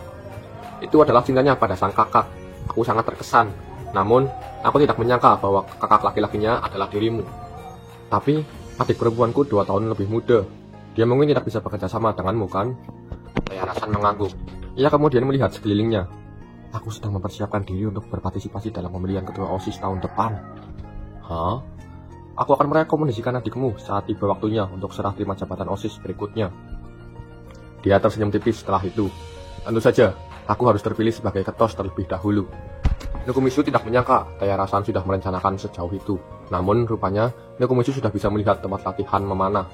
Itu adalah cintanya pada sang kakak. Aku sangat terkesan. Namun, aku tidak menyangka bahwa kakak laki-lakinya adalah dirimu. Tapi, adik perempuanku 2 tahun lebih muda. Dia mungkin tidak bisa bekerja sama denganmu, kan? Tiarasan mengangguk. Ia kemudian melihat sekelilingnya. Aku sedang mempersiapkan diri untuk berpartisipasi dalam pemilihan ketua OSIS tahun depan. Hah? Aku akan merekomendasikan adikmu saat tiba waktunya untuk serah terima jabatan OSIS berikutnya. Dia tersenyum tipis setelah itu. Tentu saja, aku harus terpilih sebagai ketos terlebih dahulu. Nukumisu tidak menyangka Tiarasan sudah merencanakan sejauh itu. Namun, rupanya, Nukumisu sudah bisa melihat tempat latihan memanah.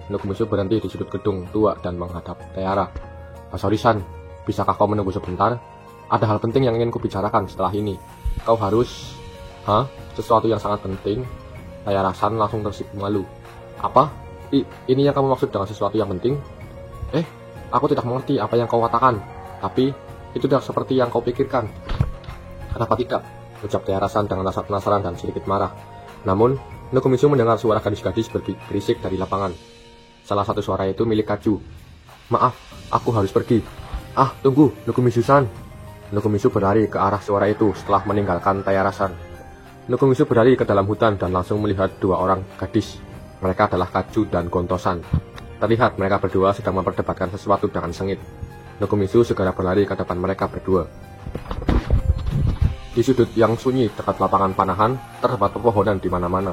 Nukumisu berhenti di sudut gedung tua dan menghadap Tiara. Pasori-san, bisakah kau menunggu sebentar? Ada hal penting yang ingin kubicarakan setelah ini. Kau harus... Sesuatu yang sangat penting? Tiarasan langsung tersinggung malu. Apa? Ini yang kamu maksud dengan sesuatu yang penting? Aku tidak mengerti apa yang kau katakan. Tapi, itu tidak seperti yang kau pikirkan. Kenapa tidak? Ucap Tiarasan dengan rasa penasaran dan sedikit marah. Namun, Nukumisu mendengar suara gadis-gadis berisik dari lapangan. Salah satu suara itu milik Kaju. Maaf, aku harus pergi. Tunggu, Nukumisu-san. Nukumisu berlari ke arah suara itu setelah meninggalkan Tiarasan. Nukumisu berlari ke dalam hutan dan langsung melihat 2 orang gadis. Mereka adalah Kaju dan Gonto-san. Terlihat mereka berdua sedang memperdebatkan sesuatu dengan sengit. Nukumisu segera berlari ke depan mereka berdua. Di sudut yang sunyi dekat lapangan panahan, terdapat pepohonan di mana-mana.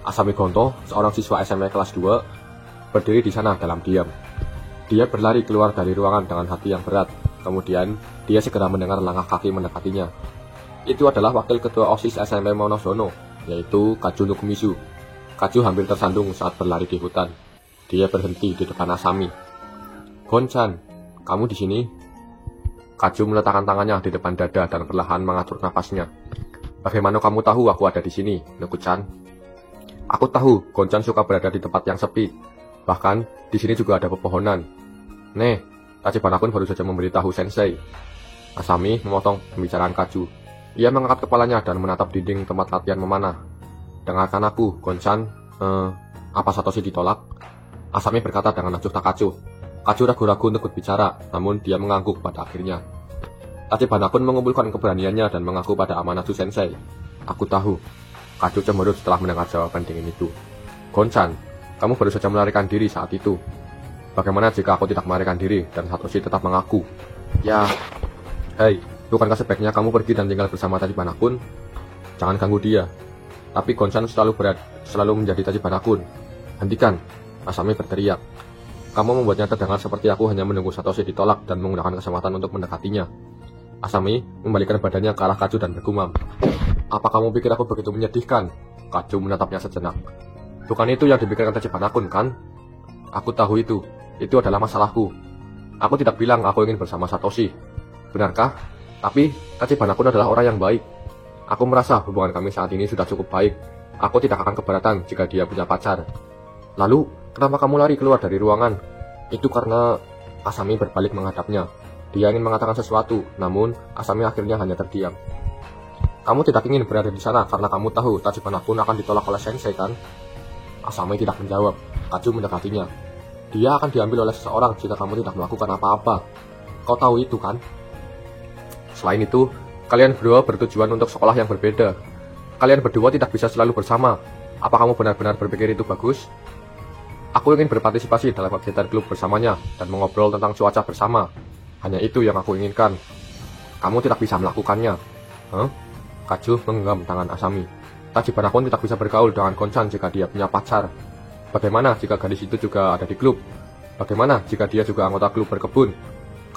Asami Gonto, seorang siswa SMA kelas 2, berdiri di sana dalam diam. Dia berlari keluar dari ruangan dengan hati yang berat. Kemudian, dia segera mendengar langkah kaki mendekatinya. Itu adalah wakil ketua OSIS SMP Monozono, yaitu Kaju Nukumisu. Kaju hampir tersandung saat berlari di hutan. Dia berhenti di depan Asami. Gon-chan, kamu di sini? Kaju meletakkan tangannya di depan dada dan perlahan mengatur nafasnya. Bagaimana kamu tahu aku ada di sini, Nuku-chan? Aku tahu Gon-chan suka berada di tempat yang sepi. Bahkan, di sini juga ada pepohonan. Tachibana-kun baru saja memberitahu Sensei. Asami memotong pembicaraan Kaju. Ia mengangkat kepalanya dan menatap dinding tempat latihan memanah. Dengarkan aku, Gon-chan. Apa Satoshi ditolak? Asami berkata dengan acuh tak acuh. Kaju ragu-ragu untuk berbicara, namun dia mengangguk pada akhirnya. Tachibana-kun mengumpulkan keberaniannya dan mengaku pada Amanatsu Sensei. Aku tahu. Kaju cemberut setelah mendengar jawaban dingin itu. Gon-chan, kamu baru saja melarikan diri saat itu. Bagaimana jika aku tidak melarikan diri dan Satoshi tetap mengaku? Ya, hei, bukankah sebaiknya kamu pergi dan tinggal bersama Tachibana-kun? Jangan ganggu dia. Tapi Gon-chan selalu menjadi Tachibana-kun. Hentikan, Asami berteriak. Kamu membuatnya terdengar seperti aku hanya menunggu Satoshi ditolak dan menggunakan kesempatan untuk mendekatinya. Asami membalikkan badannya ke arah Kaju dan bergumam. Apa kamu pikir aku begitu menyedihkan? Kaju menatapnya sejenak. Bukan itu yang dipikirkan Tachibana-kun, kan? Aku tahu itu. Itu adalah masalahku. Aku tidak bilang aku ingin bersama Satoshi. Benarkah? Tapi Tachibana-kun adalah orang yang baik. Aku merasa hubungan kami saat ini sudah cukup baik. Aku tidak akan keberatan jika dia punya pacar. Lalu, kenapa kamu lari keluar dari ruangan? Itu karena... Asami berbalik menghadapnya. Dia ingin mengatakan sesuatu, namun Asami akhirnya hanya terdiam. Kamu tidak ingin berada di sana karena kamu tahu Tachibana-kun akan ditolak oleh Sensei, kan? Asami tidak menjawab. Kaju mendekatinya. Dia akan diambil oleh seseorang jika kamu tidak melakukan apa-apa. Kau tahu itu, kan? Selain itu, kalian berdua bertujuan untuk sekolah yang berbeda. Kalian berdua tidak bisa selalu bersama. Apa kamu benar-benar berpikir itu bagus? Aku ingin berpartisipasi dalam kegiatan klub bersamanya dan mengobrol tentang cuaca bersama. Hanya itu yang aku inginkan. Kamu tidak bisa melakukannya. Huh? Kaju menggenggam tangan Asami. Tachibana pun tidak bisa bergaul dengan Konchan jika dia punya pacar. Bagaimana jika gadis itu juga ada di klub? Bagaimana jika dia juga anggota klub berkebun?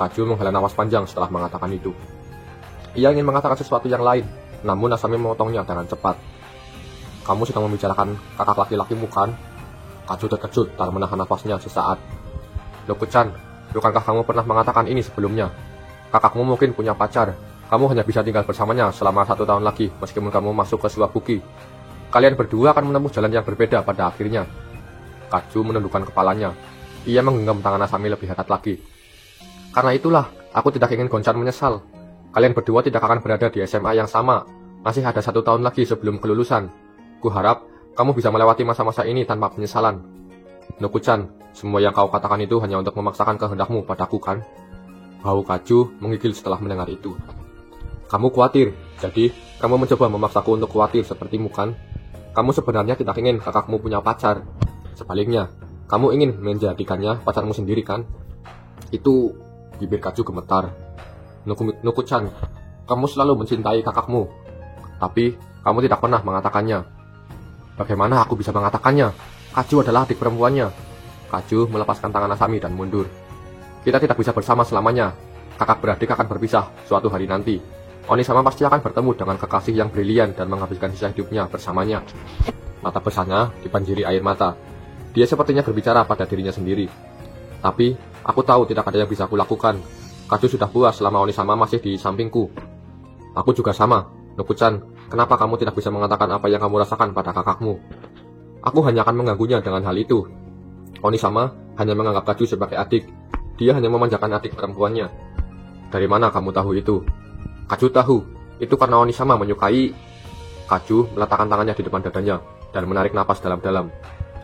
Kaju menghela napas panjang setelah mengatakan itu. Ia ingin mengatakan sesuatu yang lain, namun Asami memotongnya dengan cepat. Kamu sedang membicarakan kakak laki-lakimu kan? Kaju terkejut dan menahan nafasnya sesaat. Noku-chan, bukankah kamu pernah mengatakan ini sebelumnya? Kakakmu mungkin punya pacar. Kamu hanya bisa tinggal bersamanya selama 1 tahun lagi meskipun kamu masuk ke Suwabuki. Kalian berdua akan menempuh jalan yang berbeda pada akhirnya. Kaju menundukkan kepalanya. Ia menggenggam tangan Asami lebih dekat lagi. Karena itulah, aku tidak ingin Gonchan menyesal. Kalian berdua tidak akan berada di SMA yang sama. Masih ada 1 tahun lagi sebelum kelulusan. Kuharap kamu bisa melewati masa-masa ini tanpa penyesalan. Noku-chan, semua yang kau katakan itu hanya untuk memaksakan kehendakmu padaku kan? Bau Kaju menggigil setelah mendengar itu. Kamu khawatir, jadi kamu mencoba memaksaku untuk khawatir sepertimu kan? Kamu sebenarnya tidak ingin kakakmu punya pacar. Sebaliknya, kamu ingin menjadikannya pacarmu sendiri kan? Itu, bibir Kaju gemetar. Noku-chan, kamu selalu mencintai kakakmu. Tapi, kamu tidak pernah mengatakannya. Bagaimana aku bisa mengatakannya? Kaju adalah adik perempuannya. Kaju melepaskan tangan Asami dan mundur. Kita tidak bisa bersama selamanya. Kakak beradik akan berpisah suatu hari nanti. Onisama pasti akan bertemu dengan kekasih yang brilian dan menghabiskan sisa hidupnya bersamanya. Mata besarnya dibanjiri air mata. Dia sepertinya berbicara pada dirinya sendiri. Tapi, aku tahu tidak ada yang bisa kulakukan. Kaju sudah puas selama Onisama masih di sampingku. Aku juga sama. Noku-chan, kenapa kamu tidak bisa mengatakan apa yang kamu rasakan pada kakakmu? Aku hanya akan mengganggunya dengan hal itu. Onisama hanya menganggap Kaju sebagai adik. Dia hanya memanjakan adik perempuannya. Dari mana kamu tahu itu? Kaju tahu, itu karena Onisama menyukai. Kaju meletakkan tangannya di depan dadanya dan menarik napas dalam-dalam.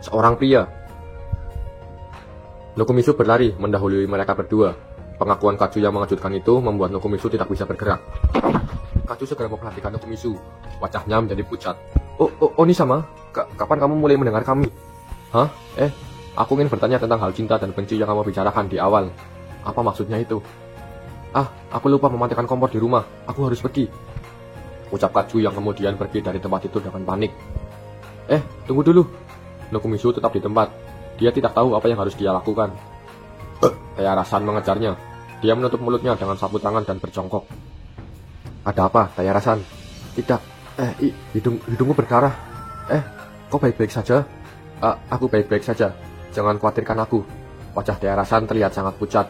Seorang pria. Nokumitsu berlari mendahului mereka berdua. Pengakuan Kaju yang mengejutkan itu membuat Nokumitsu tidak bisa bergerak. Kaju segera memperhatikan Nokumitsu. Wajahnya menjadi pucat. Onisama, kapan kamu mulai mendengar kami? Hah? Aku ingin bertanya tentang hal cinta dan benci yang kamu bicarakan di awal. Apa maksudnya itu? Aku lupa mematikan kompor di rumah. Aku harus pergi. Ucap Kaju yang kemudian pergi dari tempat itu dengan panik. Tunggu dulu. Nokumitsu tetap di tempat. Dia tidak tahu apa yang harus dia lakukan. Tayarasan mengejarnya. Dia menutup mulutnya dengan sapu tangan dan berjongkok. Ada apa, Tayarasan? Tidak. Hidungmu berdarah. Kau baik-baik saja? Aku baik-baik saja. Jangan khawatirkan aku. Wajah Tayarasan terlihat sangat pucat.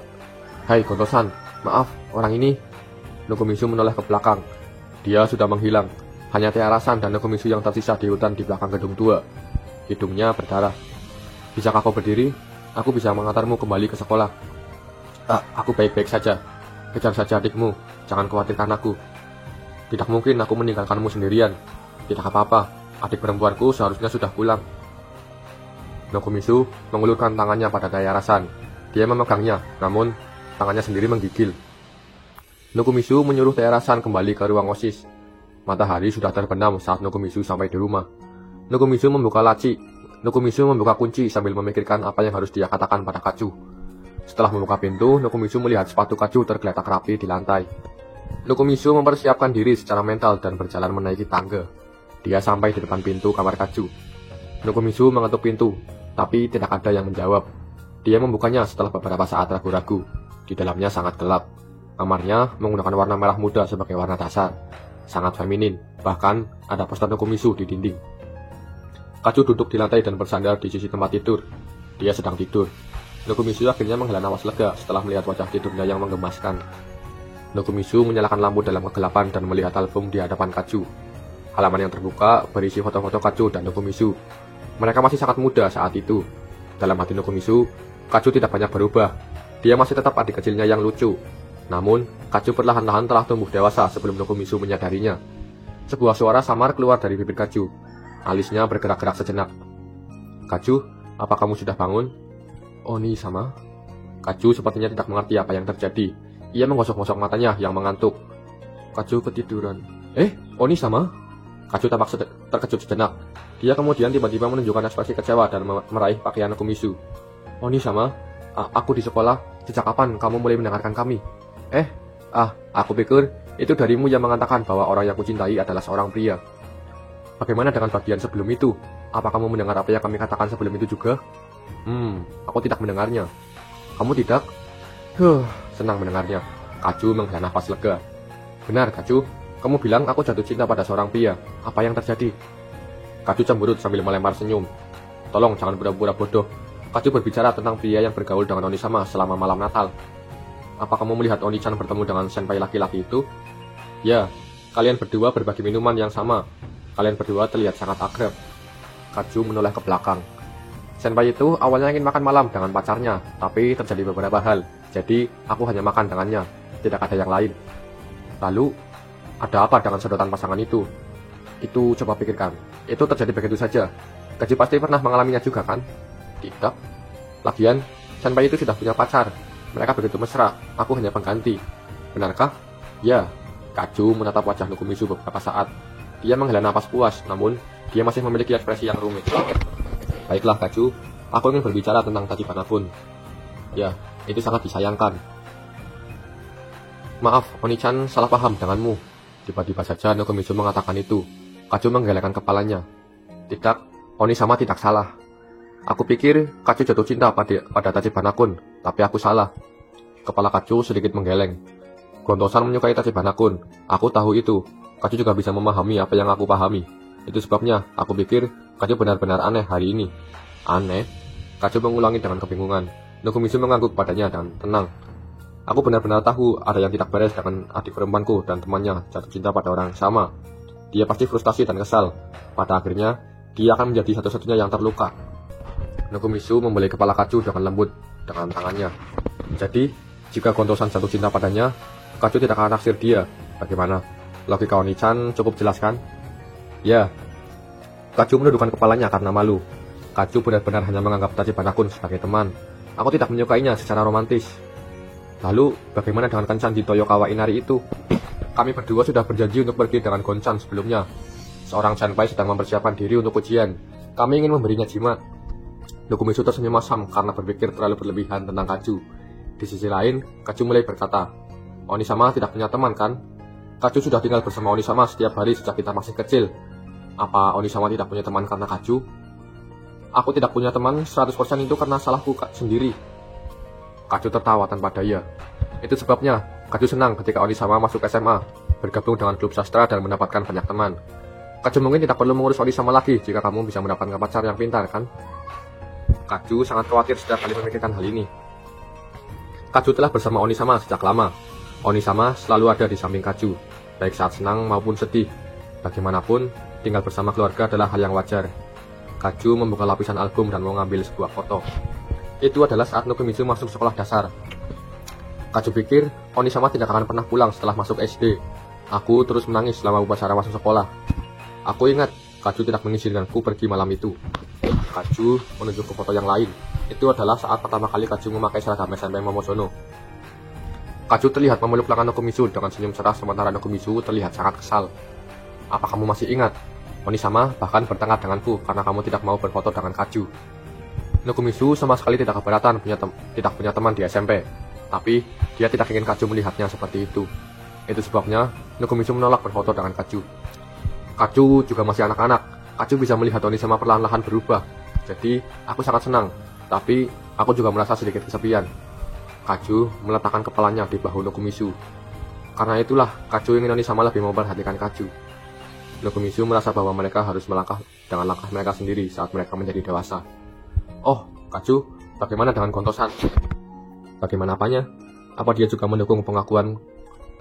Hai Gonto-san, maaf, orang ini. Nokumitsu menoleh ke belakang. Dia sudah menghilang. Hanya Tayarasan dan Nokumitsu yang tersisa di hutan di belakang gedung tua. Hidungnya berdarah. Bisakah kau berdiri? Aku bisa mengantarmu kembali ke sekolah. Aku baik-baik saja. Kejar saja adikmu. Jangan khawatirkan aku. Tidak mungkin aku meninggalkanmu sendirian. Tidak apa-apa. Adik perempuanku seharusnya sudah pulang. Nokumitsu mengulurkan tangannya pada Tayarasan. Dia memegangnya, namun tangannya sendiri menggigil. Nokumitsu menyuruh Tayarasan kembali ke ruang OSIS. Matahari sudah terbenam saat Nokumitsu sampai di rumah. Nokumitsu membuka laci. Nokumitsu membuka kunci sambil memikirkan apa yang harus dia katakan pada Kaju. Setelah membuka pintu, Nokumitsu melihat sepatu Kaju tergeletak rapi di lantai. Nokumitsu mempersiapkan diri secara mental dan berjalan menaiki tangga. Dia sampai di depan pintu kamar Kaju. Nokumitsu mengetuk pintu, tapi tidak ada yang menjawab. Dia membukanya setelah beberapa saat ragu-ragu. Di dalamnya sangat gelap. Kamarnya menggunakan warna merah muda sebagai warna dasar. Sangat feminin, bahkan ada poster Nokumitsu di dinding. Kaju duduk di lantai dan bersandar di sisi tempat tidur. Dia sedang tidur. Nokumitsu akhirnya menghela napas lega setelah melihat wajah tidurnya yang menggemaskan. Nokumitsu menyalakan lampu dalam kegelapan dan melihat album di hadapan Kaju. Halaman yang terbuka berisi foto-foto Kaju dan Nokumitsu. Mereka masih sangat muda saat itu. Dalam hati Nokumitsu, Kaju tidak banyak berubah. Dia masih tetap adik kecilnya yang lucu. Namun, Kaju perlahan-lahan telah tumbuh dewasa sebelum Nokumitsu menyadarinya. Sebuah suara samar keluar dari bibir Kaju. Alisnya bergerak-gerak sejenak. Kaju, apa kamu sudah bangun? Oni-sama? Kaju sepertinya tidak mengerti apa yang terjadi. Ia menggosok-gosok matanya yang mengantuk. Kaju ketiduran. Oni-sama? Kacu tampak terkejut sejenak. Dia kemudian tiba-tiba menunjukkan ekspresi kecewa dan meraih pakaian Nokomizu. Oni-sama, aku di sekolah. Sejak kapan kamu mulai mendengarkan kami? Aku pikir itu darimu yang mengatakan bahwa orang yang kucintai adalah seorang pria. Bagaimana dengan bagian sebelum itu? Apa kamu mendengar apa yang kami katakan sebelum itu juga? Aku tidak mendengarnya. Kamu tidak? Senang mendengarnya. Kacu menghela nafas lega. Benar, Kacu. Kamu bilang aku jatuh cinta pada seorang pria. Apa yang terjadi? Kacu cemberut sambil melempar senyum. Tolong jangan pura-pura bodoh. Kacu berbicara tentang pria yang bergaul dengan Oni-sama selama malam Natal. Apa kamu melihat Oni-chan bertemu dengan senpai laki-laki itu? Ya, kalian berdua berbagi minuman yang sama. Kalian berdua terlihat sangat akrab. Kacu menoleh ke belakang. Senpai itu awalnya ingin makan malam dengan pacarnya, tapi terjadi beberapa hal. Jadi, aku hanya makan dengannya. Tidak ada yang lain. Lalu, ada apa dengan sedotan pasangan itu? Itu coba pikirkan. Itu terjadi begitu saja. Kacu pasti pernah mengalaminya juga, kan? Tidak. Lagian, senpai itu sudah punya pacar. Mereka begitu mesra, aku hanya pengganti. Benarkah? Ya. Kacu menatap wajah Nokomizu beberapa saat. Dia menghela napas puas, namun dia masih memiliki ekspresi yang rumit. Baiklah, Kacu. Aku ingin berbicara tentang Tachibana-kun. Ya, itu sangat disayangkan. Maaf, Oni-chan salah paham denganmu. Tiba-tiba saja Nokomizu mengatakan itu. Kacu menggelengkan kepalanya. Tidak, Oni-sama tidak salah. Aku pikir Kacu jatuh cinta pada Tachibana-kun, tapi aku salah. Kepala Kacu sedikit menggeleng. Gontosan menyukai Tachibana-kun. Aku tahu itu. Kacu juga bisa memahami apa yang aku pahami. Itu sebabnya aku pikir Kacu benar-benar aneh hari ini. Aneh? Kacu mengulangi dengan kebingungan. Nokomizu mengangguk padanya dan tenang. Aku benar-benar tahu ada yang tidak beres dengan adik perempuanku dan temannya jatuh cinta pada orang yang sama. Dia pasti frustasi dan kesal. Pada akhirnya, dia akan menjadi satu-satunya yang terluka. Nokomizu membelai kepala Kacu dengan lembut dengan tangannya. Jadi, jika Gontosan jatuh cinta padanya, Kacu tidak akan naksir dia. Bagaimana? Logika Oni-chan cukup jelas, kan? Ya. Kacu menundukkan kepalanya karena malu. Kacu benar-benar hanya menganggap Tachibana-kun sebagai teman. Aku tidak menyukainya secara romantis. Lalu, bagaimana dengan Kencan di Toyokawa Inari itu? Kami berdua sudah berjanji untuk pergi dengan Gonchan sebelumnya. Seorang senpai sedang mempersiapkan diri untuk ujian. Kami ingin memberinya jimat. Nokomizu tersenyum masam karena berpikir terlalu berlebihan tentang Kacu. Di sisi lain, Kacu mulai berkata, Oni-sama tidak punya teman, kan? Kacu sudah tinggal bersama Oni-sama setiap hari sejak kita masih kecil. Apa Oni-sama tidak punya teman karena Kacu? Aku tidak punya teman 100% itu karena salahku sendiri. Kacu tertawa tanpa daya. Itu sebabnya Kacu senang ketika Oni-sama masuk SMA, bergabung dengan klub sastra dan mendapatkan banyak teman. Kacu mungkin tidak perlu mengurus Oni-sama lagi jika kamu bisa mendapatkan pacar yang pintar, kan? Kacu sangat khawatir setiap kali memikirkan hal ini. Kacu telah bersama Oni-sama sejak lama. Oni-sama selalu ada di samping Kacu, baik saat senang maupun sedih. Bagaimanapun, tinggal bersama keluarga adalah hal yang wajar. Kacu membuka lapisan album dan mengambil sebuah foto. Itu adalah saat Nokomizu masuk sekolah dasar. Kacu pikir Oni-sama tidak akan pernah pulang setelah masuk SD. Aku terus menangis selama upacara masuk sekolah. Aku ingat Kacu tidak mengizinkanku pergi malam itu. Kacu menunjuk ke foto yang lain. Itu adalah saat pertama kali Kacu memakai seragam SMP Momozono. Kacu terlihat memeluk lengan Nokomizu dengan senyum cerah sementara Nokomizu terlihat sangat kesal. Apa kamu masih ingat? Oni-sama bahkan bertengkar denganku karena kamu tidak mau berfoto dengan Kacu. Nokomizu sama sekali tidak keberatan tidak punya teman di SMP. Tapi dia tidak ingin Kacu melihatnya seperti itu. Itu sebabnya Nokomizu menolak berfoto dengan Kacu. Kacu juga masih anak-anak. Kacu bisa melihat Oni-sama perlahan-lahan berubah. Jadi, aku sangat senang. Tapi, aku juga merasa sedikit kesepian. Kacu meletakkan kepalanya di bahu Nokomizu. Karena itulah, Kacu ingin Oni-sama lebih memperhatikan Kacu. Nokomizu merasa bahwa mereka harus melangkah dengan langkah mereka sendiri saat mereka menjadi dewasa. Oh, Kacu, bagaimana dengan Gontosan? Bagaimana apanya? Apa dia juga mendukung pengakuan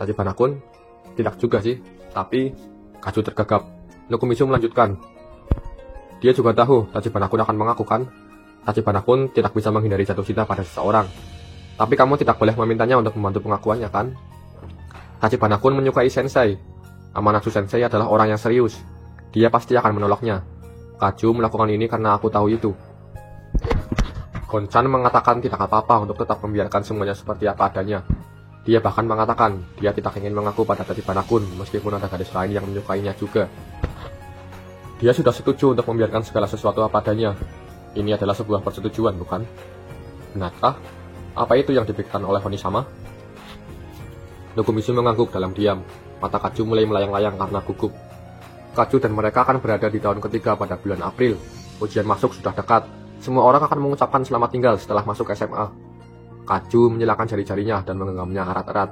Tachibana-kun? Tidak juga sih, tapi Kacu tergagap. Nokomizu melanjutkan. Dia juga tahu Tachibana-kun akan mengaku, kan? Tachibana-kun tidak bisa menghindari jatuh cinta pada seseorang. Tapi kamu tidak boleh memintanya untuk membantu pengakuannya, kan? Tachibana-kun menyukai Sensei. Amanatsu Sensei adalah orang yang serius. Dia pasti akan menolaknya. Kacu melakukan ini karena aku tahu itu. Gonchan mengatakan tidak apa-apa untuk tetap membiarkan semuanya seperti apa adanya. Dia bahkan mengatakan dia tidak ingin mengaku pada Tachibana-kun meskipun ada gadis lain yang menyukainya juga. Dia sudah setuju untuk membiarkan segala sesuatu apa adanya. Ini adalah sebuah persetujuan, bukan? Benarkah? Apa itu yang dipikirkan oleh Onisama? Nokomizu mengangguk dalam diam. Mata Kaju mulai melayang-layang karena gugup. Kaju dan mereka akan berada di tahun ketiga pada bulan April. Ujian masuk sudah dekat. Semua orang akan mengucapkan selamat tinggal setelah masuk SMA. Kaju menyilangkan jari-jarinya dan menggenggamnya erat-erat.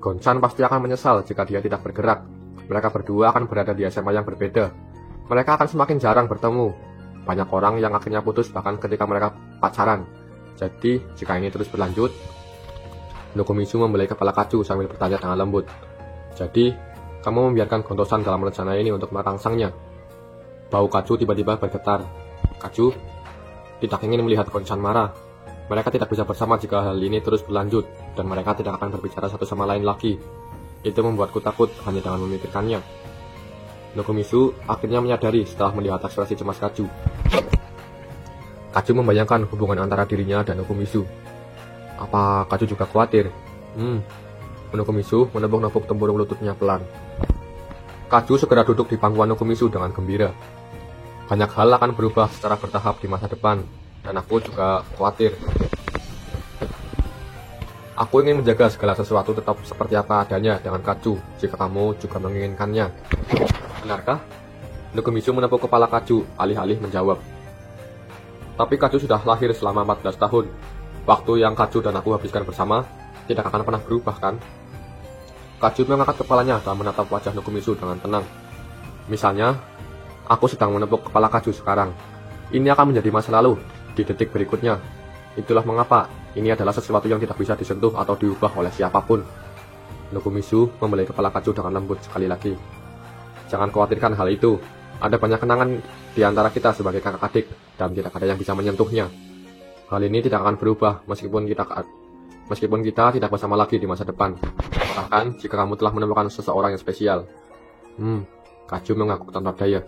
Gonchan pasti akan menyesal jika dia tidak bergerak. Mereka berdua akan berada di SMA yang berbeda. Mereka akan semakin jarang bertemu. Banyak orang yang akhirnya putus bahkan ketika mereka pacaran. Jadi, jika ini terus berlanjut, Nokomizu membelai kepala Kaju sambil bertanya dengan lembut. Jadi, kamu membiarkan Gontosan dalam rencana ini untuk merangsangnya. Bau Kaju tiba-tiba bergetar. Kaju tidak ingin melihat Gonchan marah. Mereka tidak bisa bersama jika hal ini terus berlanjut, dan mereka tidak akan berbicara satu sama lain lagi. Itu membuatku takut hanya dengan memikirkannya. Nokomizu akhirnya menyadari setelah melihat ekspresi cemas Kaju. Kaju membayangkan hubungan antara dirinya dan Nokomizu. Apa Kaju juga khawatir? Nokomizu menepuk-nepuk tempurung lututnya pelan. Kaju segera duduk di pangkuan Nokomizu dengan gembira. Banyak hal akan berubah secara bertahap di masa depan, dan aku juga khawatir. Aku ingin menjaga segala sesuatu tetap seperti apa adanya dengan Kaju, jika kamu juga menginginkannya. Benarkah? Nokomizu menepuk kepala Kaju, alih-alih menjawab. Tapi Kaju sudah lahir selama 14 tahun. Waktu yang Kaju dan aku habiskan bersama tidak akan pernah berubah, kan? Kaju mengangkat kepalanya dan menatap wajah Nokomizu dengan tenang. Misalnya, aku sedang menepuk kepala Kaju sekarang. Ini akan menjadi masa lalu di detik berikutnya. Itulah mengapa ini adalah sesuatu yang tidak bisa disentuh atau diubah oleh siapapun. Nokomizu membelai kepala Kaju dengan lembut sekali lagi. Jangan khawatirkan hal itu. Ada banyak kenangan di antara kita sebagai kakak adik, dan tidak ada yang bisa menyentuhnya. Hal ini tidak akan berubah meskipun kita tidak bersama lagi di masa depan. Bahkan jika kamu telah menemukan seseorang yang spesial. Kaju mengangguk tanpa daya.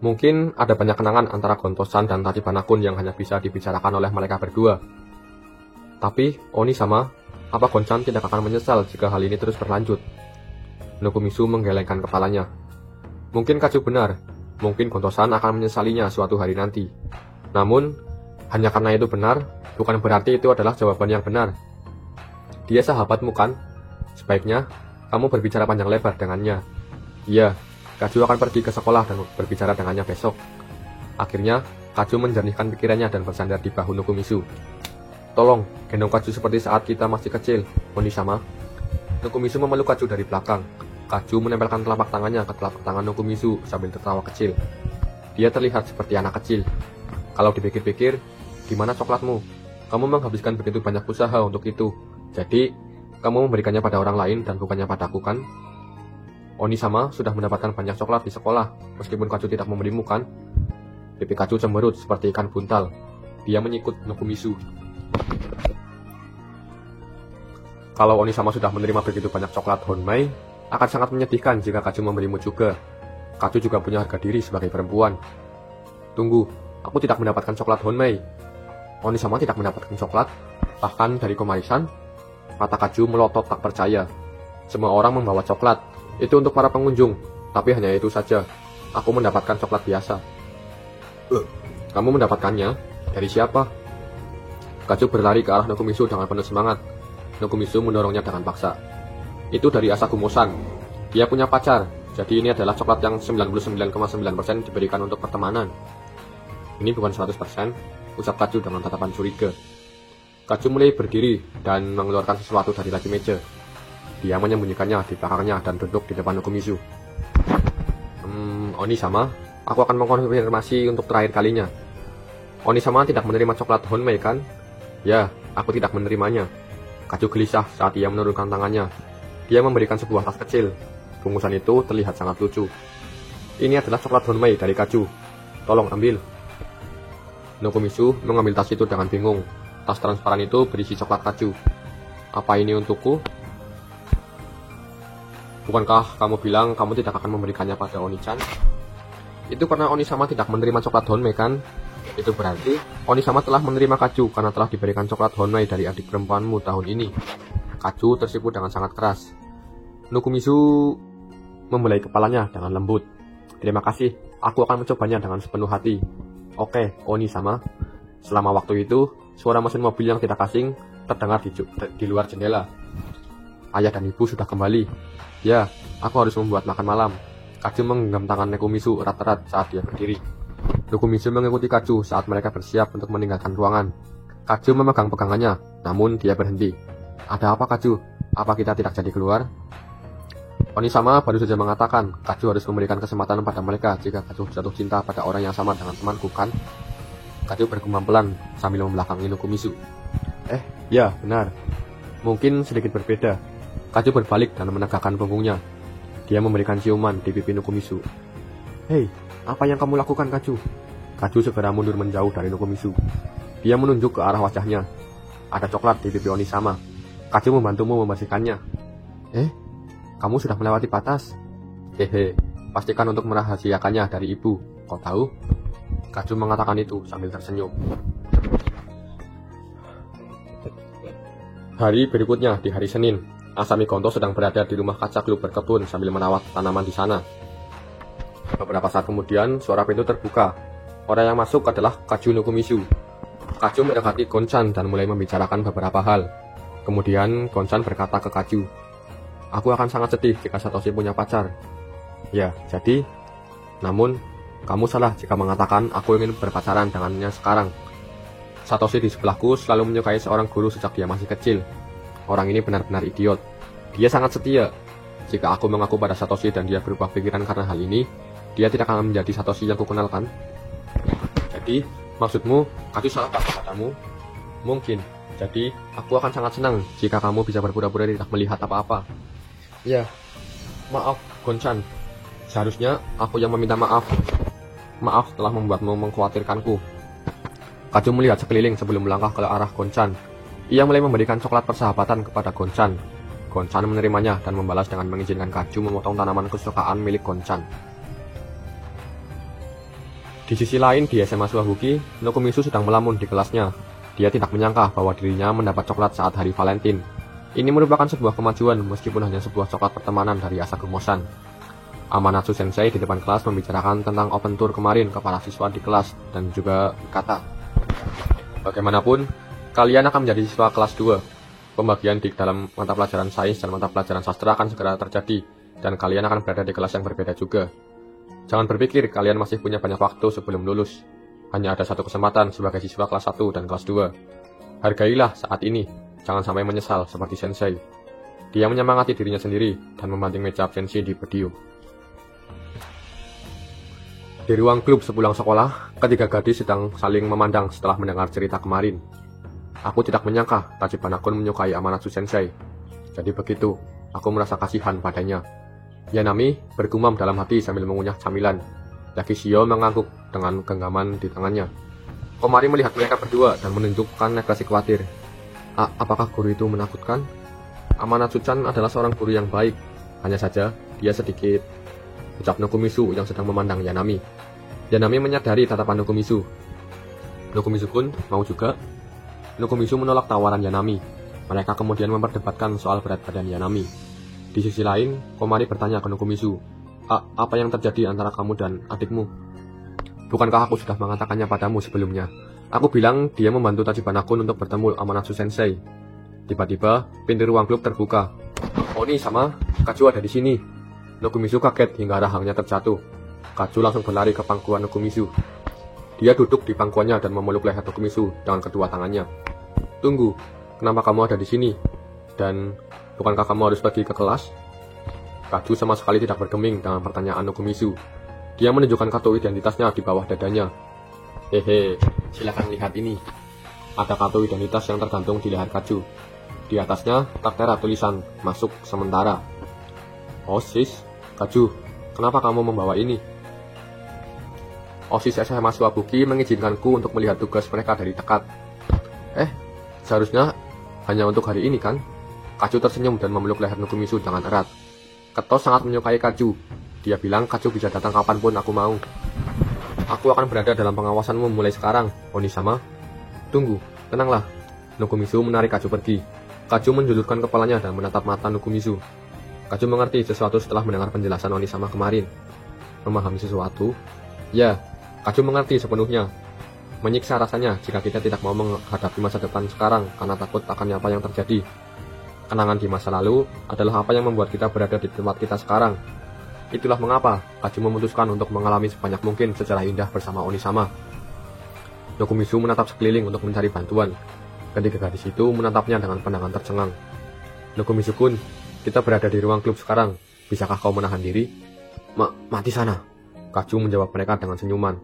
Mungkin ada banyak kenangan antara Gontosan dan Tachibana-kun yang hanya bisa dibicarakan oleh mereka berdua. Tapi, Oni-sama, apa Gonchan tidak akan menyesal jika hal ini terus berlanjut? Nokomizu menggelengkan kepalanya. Mungkin Kaju benar. Mungkin Gontosan akan menyesalinya suatu hari nanti. Namun, hanya karena itu benar, bukan berarti itu adalah jawaban yang benar. Dia sahabatmu, kan? Sebaiknya, kamu berbicara panjang lebar dengannya. Iya. Kaju akan pergi ke sekolah dan berbicara dengannya besok. Akhirnya, Kaju menjernihkan pikirannya dan bersandar di bahu Nokomizu. Tolong, gendong Kaju seperti saat kita masih kecil, Oni-sama. Nokomizu memeluk Kaju dari belakang. Kaju menempelkan telapak tangannya ke telapak tangan Nokomizu sambil tertawa kecil. Dia terlihat seperti anak kecil. Kalau dipikir-pikir, gimana coklatmu? Kamu menghabiskan begitu banyak usaha untuk itu. Jadi, kamu memberikannya pada orang lain dan bukannya padaku, kan? Oni-sama sudah mendapatkan banyak coklat di sekolah, meskipun Kaju tidak memberimu, kan? Pipi Kaju cemberut seperti ikan buntal. Dia menyikut Nokomizu. Kalau Oni-sama sudah menerima begitu banyak coklat Honmai, akan sangat menyedihkan jika Kaju memberimu juga. Kaju juga punya harga diri sebagai perempuan. Tunggu, aku tidak mendapatkan coklat Honmai. Oni-sama tidak mendapatkan coklat, bahkan dari Komarisan? Mata Kaju melotot tak percaya. Semua orang membawa coklat. Itu untuk para pengunjung, tapi hanya itu saja. Aku mendapatkan coklat biasa. Kamu mendapatkannya? Dari siapa? Kaju berlari ke arah Nokomizu dengan penuh semangat. Nokomizu mendorongnya dengan paksa. Itu dari Asagumo-san. Dia punya pacar, jadi ini adalah coklat yang 99,9% diberikan untuk pertemanan. Ini bukan 100%, ucap Kaju dengan tatapan curiga. Kaju mulai berdiri dan mengeluarkan sesuatu dari laci meja. Dia menyembunyikannya di belakangnya dan duduk di depan Nokomizu. Oni-sama, aku akan mengkonfirmasi untuk terakhir kalinya. Oni-sama tidak menerima coklat Honmai, kan? Ya, aku tidak menerimanya. Kaju gelisah saat ia menurunkan tangannya. Dia memberikan sebuah tas kecil. Bungkusan itu terlihat sangat lucu. Ini adalah coklat Honmai dari Kaju. Tolong ambil. Nokomizu mengambil tas itu dengan bingung. Tas transparan itu berisi coklat Kaju. Apa ini untukku? Bukankah kamu bilang kamu tidak akan memberikannya pada Oni-chan? Itu karena Oni-sama tidak menerima coklat Honmai, kan? Itu berarti Oni-sama telah menerima Kaju karena telah diberikan coklat Honmai dari adik perempuanmu tahun ini. Kaju tersipu dengan sangat keras. Nokomizu membelai kepalanya dengan lembut. Terima kasih, aku akan mencobanya dengan sepenuh hati. Oke, Oni-sama. Selama waktu itu, suara mesin mobil yang tidak asing terdengar di luar jendela. Ayah dan ibu sudah kembali. Ya, aku harus membuat makan malam. Kaju menggenggam tangan Nekumisu erat-erat saat dia berdiri. Nekumisu mengikuti Kaju saat mereka bersiap untuk meninggalkan ruangan. Kaju memegang pegangannya, namun dia berhenti. Ada apa, Kaju? Apa kita tidak jadi keluar? Oni-sama baru saja mengatakan, Kaju harus memberikan kesempatan pada mereka jika Kaju jatuh cinta pada orang yang sama dengan temanku, kan? Kaju bergumam pelan sambil membelakangi Nekumisu. Ya, benar. Mungkin sedikit berbeda. Kaju berbalik dan menegakkan punggungnya. Dia memberikan ciuman di pipi Nekumisu. Hei, apa yang kamu lakukan, Kaju? Kaju segera mundur menjauh dari Nekumisu. Dia menunjuk ke arah wajahnya. Ada coklat di pipi Oni-sama. Kaju membantumu membersihkannya. Kamu sudah melewati batas. Hehe, pastikan untuk merahasiakannya dari ibu. Kau tahu? Kaju mengatakan itu sambil tersenyum. Hari berikutnya, di hari Senin, Asami Gonto sedang berada di rumah kaca klub berkebun sambil merawat tanaman di sana. Beberapa saat kemudian, suara pintu terbuka. Orang yang masuk adalah Kaju Nekumisu. Kaju mendekati Gonchan dan mulai membicarakan beberapa hal. Kemudian, Gonchan berkata ke Kaju, aku akan sangat sedih jika Satoshi punya pacar. Ya, jadi, namun, kamu salah jika mengatakan aku ingin berpacaran dengannya sekarang. Satoshi di sebelahku selalu menyukai seorang guru sejak dia masih kecil. Orang ini benar-benar idiot. Dia sangat setia. Jika aku mengaku pada Satoshi dan dia berubah pikiran karena hal ini, dia tidak akan menjadi Satoshi yang kukenalkan. Jadi, maksudmu, Kaju salah padamu? Mungkin. Jadi, aku akan sangat senang jika kamu bisa berpura-pura tidak melihat apa-apa. Ya, maaf, Gonchan. Seharusnya aku yang meminta maaf. Maaf telah membuatmu mengkhawatirkanku. Kaju melihat sekeliling sebelum melangkah ke arah Gonchan. Ia mulai memberikan coklat persahabatan kepada Gonchan. Gonchan menerimanya dan membalas dengan mengizinkan Kaju memotong tanaman kesukaan milik Gonchan. Di sisi lain, di SMA Suwabuki, Nekumisu sedang melamun di kelasnya. Dia tidak menyangka bahwa dirinya mendapat coklat saat hari Valentine. Ini merupakan sebuah kemajuan meskipun hanya sebuah coklat pertemanan dari Asakumo-san. Amanatsu Sensei di depan kelas membicarakan tentang open tour kemarin ke para siswa di kelas dan juga berkata, bagaimanapun, kalian akan menjadi siswa kelas 2. Pembagian di dalam mata pelajaran sains dan mata pelajaran sastra akan segera terjadi, dan kalian akan berada di kelas yang berbeda juga. Jangan berpikir kalian masih punya banyak waktu sebelum lulus. Hanya ada satu kesempatan sebagai siswa kelas 1 dan kelas 2. Hargailah saat ini, jangan sampai menyesal seperti Sensei. Dia menyemangati dirinya sendiri dan membanting meja absensi di podium. Di ruang klub sepulang sekolah, ketiga gadis sedang saling memandang setelah mendengar cerita kemarin. Aku tidak menyangka Tachibana-kun menyukai Amanatsu Sensei. Jadi begitu, aku merasa kasihan padanya. Yanami bergumam dalam hati sambil mengunyah camilan. Yakishio mengangguk dengan genggaman di tangannya. Komari melihat mereka berdua dan menunjukkan ekspresi khawatir. Apakah guru itu menakutkan? Amanatsu-chan adalah seorang guru yang baik. Hanya saja, dia sedikit, ucap Nekumisu yang sedang memandang Yanami. Yanami menyadari tatapan Nekumisu. Nekumisu-kun, mau juga? Nekumisu menolak tawaran Yanami. Mereka kemudian memperdebatkan soal berat badan Yanami. Di sisi lain, Komari bertanya ke Nekumisu, apa yang terjadi antara kamu dan adikmu? Bukankah aku sudah mengatakannya padamu sebelumnya? Aku bilang dia membantu Tachibana-kun untuk bertemu Amanatsu Sensei. Tiba-tiba, pintu ruang klub terbuka. Oni-sama, Kaju ada di sini. Nekumisu kaget hingga rahangnya terjatuh. Kaju langsung berlari ke pangkuan Nekumisu. Dia duduk di pangkuannya dan memeluk leher Nekumisu dengan kedua tangannya. Tunggu, kenapa kamu ada di sini? Dan bukankah kamu harus pergi ke kelas? Kaju sama sekali tidak bergeming dengan pertanyaan Nekumisu. Dia menunjukkan kartu identitasnya di bawah dadanya. Hehe, silakan lihat ini. Ada kartu identitas yang tergantung di leher Kaju. Di atasnya tertera tulisan masuk sementara. OSIS, Kaju, kenapa kamu membawa ini? OSIS SMA Suwabuki mengizinkanku untuk melihat tugas mereka dari dekat. Seharusnya hanya untuk hari ini kan? Kaju tersenyum dan memeluk leher Nekumisu dengan erat. Keto sangat menyukai Kaju. Dia bilang Kaju bisa datang kapanpun aku mau. Aku akan berada dalam pengawasanmu mulai sekarang, Oni-sama. Tunggu, tenanglah. Nekumisu menarik Kaju pergi. Kaju menjulurkan kepalanya dan menatap mata Nekumisu. Kaju mengerti sesuatu setelah mendengar penjelasan Oni-sama kemarin. memahami sesuatu? Ya, Kaju mengerti sepenuhnya. Menyiksa rasanya jika kita tidak mau menghadapi masa depan sekarang karena takut akan apa yang terjadi. Kenangan di masa lalu adalah apa yang membuat kita berada di tempat kita sekarang. Itulah mengapa Kaju memutuskan untuk mengalami sebanyak mungkin sejarah indah bersama Onisama. Nokomizu menatap sekeliling untuk mencari bantuan. Ketiga gadis itu menatapnya dengan pandangan tercengang. Nokomizu-kun, kita berada di ruang klub sekarang. Bisakah kau menahan diri? Mati sana. Kaju menjawab mereka dengan senyuman.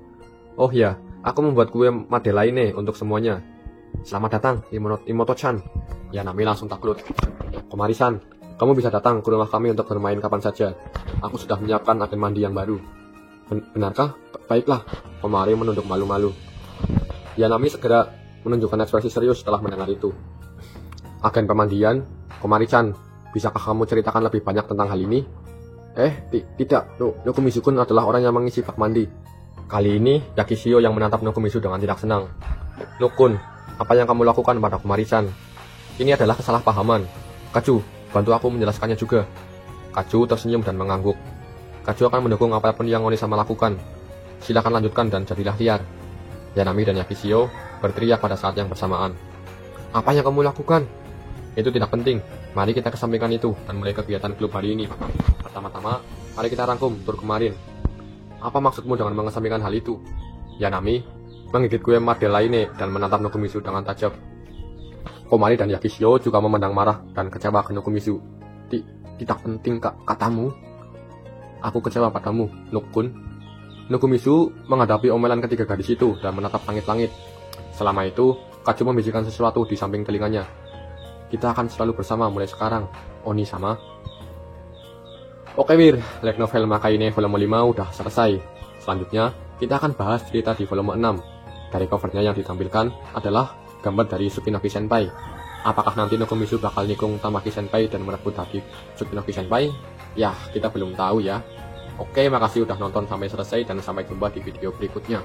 Oh ya, aku membuat kue Madeleine untuk semuanya. Selamat datang, Imoto-chan. Yanami langsung takluk. Komari-san, kamu bisa datang ke rumah kami untuk bermain kapan saja. Aku sudah menyiapkan agen mandi yang baru. Benarkah? Baiklah. Komari menunduk malu-malu. Yanami segera menunjukkan ekspresi serius setelah mendengar itu. Agen pemandian, Komari-chan, bisakah kamu ceritakan lebih banyak tentang hal ini? Tidak. Nokomizu-kun adalah orang yang mengisi bak mandi. Kali ini, Yakishio yang menatap Nokomizu dengan tidak senang. Nokun, apa yang kamu lakukan pada Komari-chan? Ini adalah kesalahpahaman. Kaju, bantu aku menjelaskannya juga. Kaju tersenyum dan mengangguk. Kaju akan mendukung apapun yang Onisama lakukan. Silakan lanjutkan dan jadilah liar. Yanami dan Yakishio berteriak pada saat yang bersamaan. Apa yang kamu lakukan? Itu tidak penting. Mari kita kesampingkan itu dan mulai kegiatan klub hari ini. Pertama-tama, mari kita rangkum tur kemarin. Apa maksudmu dengan mengesampingkan hal itu? Yanami menggigit kue Madeleine dan menatap Nokomizu dengan tajam. Komari dan Yakishio juga memandang marah dan kecewa ke Nokomizu. Tidak penting katamu. Aku kecewa padamu, Nokun. Nokomizu menghadapi omelan ketiga gadis itu dan menatap langit-langit. Selama itu, Kaju membisikkan sesuatu di samping telinganya. Kita akan selalu bersama mulai sekarang, Oni-sama. Oke Wir, light novel Makaine volume 5 udah selesai. Selanjutnya, kita akan bahas cerita di volume 6. Dari covernya yang ditampilkan adalah gambar dari Tsukinoki Senpai. Apakah nanti Nokomizu bakal nikung Tamaki Senpai dan merebut hati Tsukinoki Senpai? Ya, kita belum tahu ya. Oke, makasih udah nonton sampai selesai dan sampai jumpa di video berikutnya.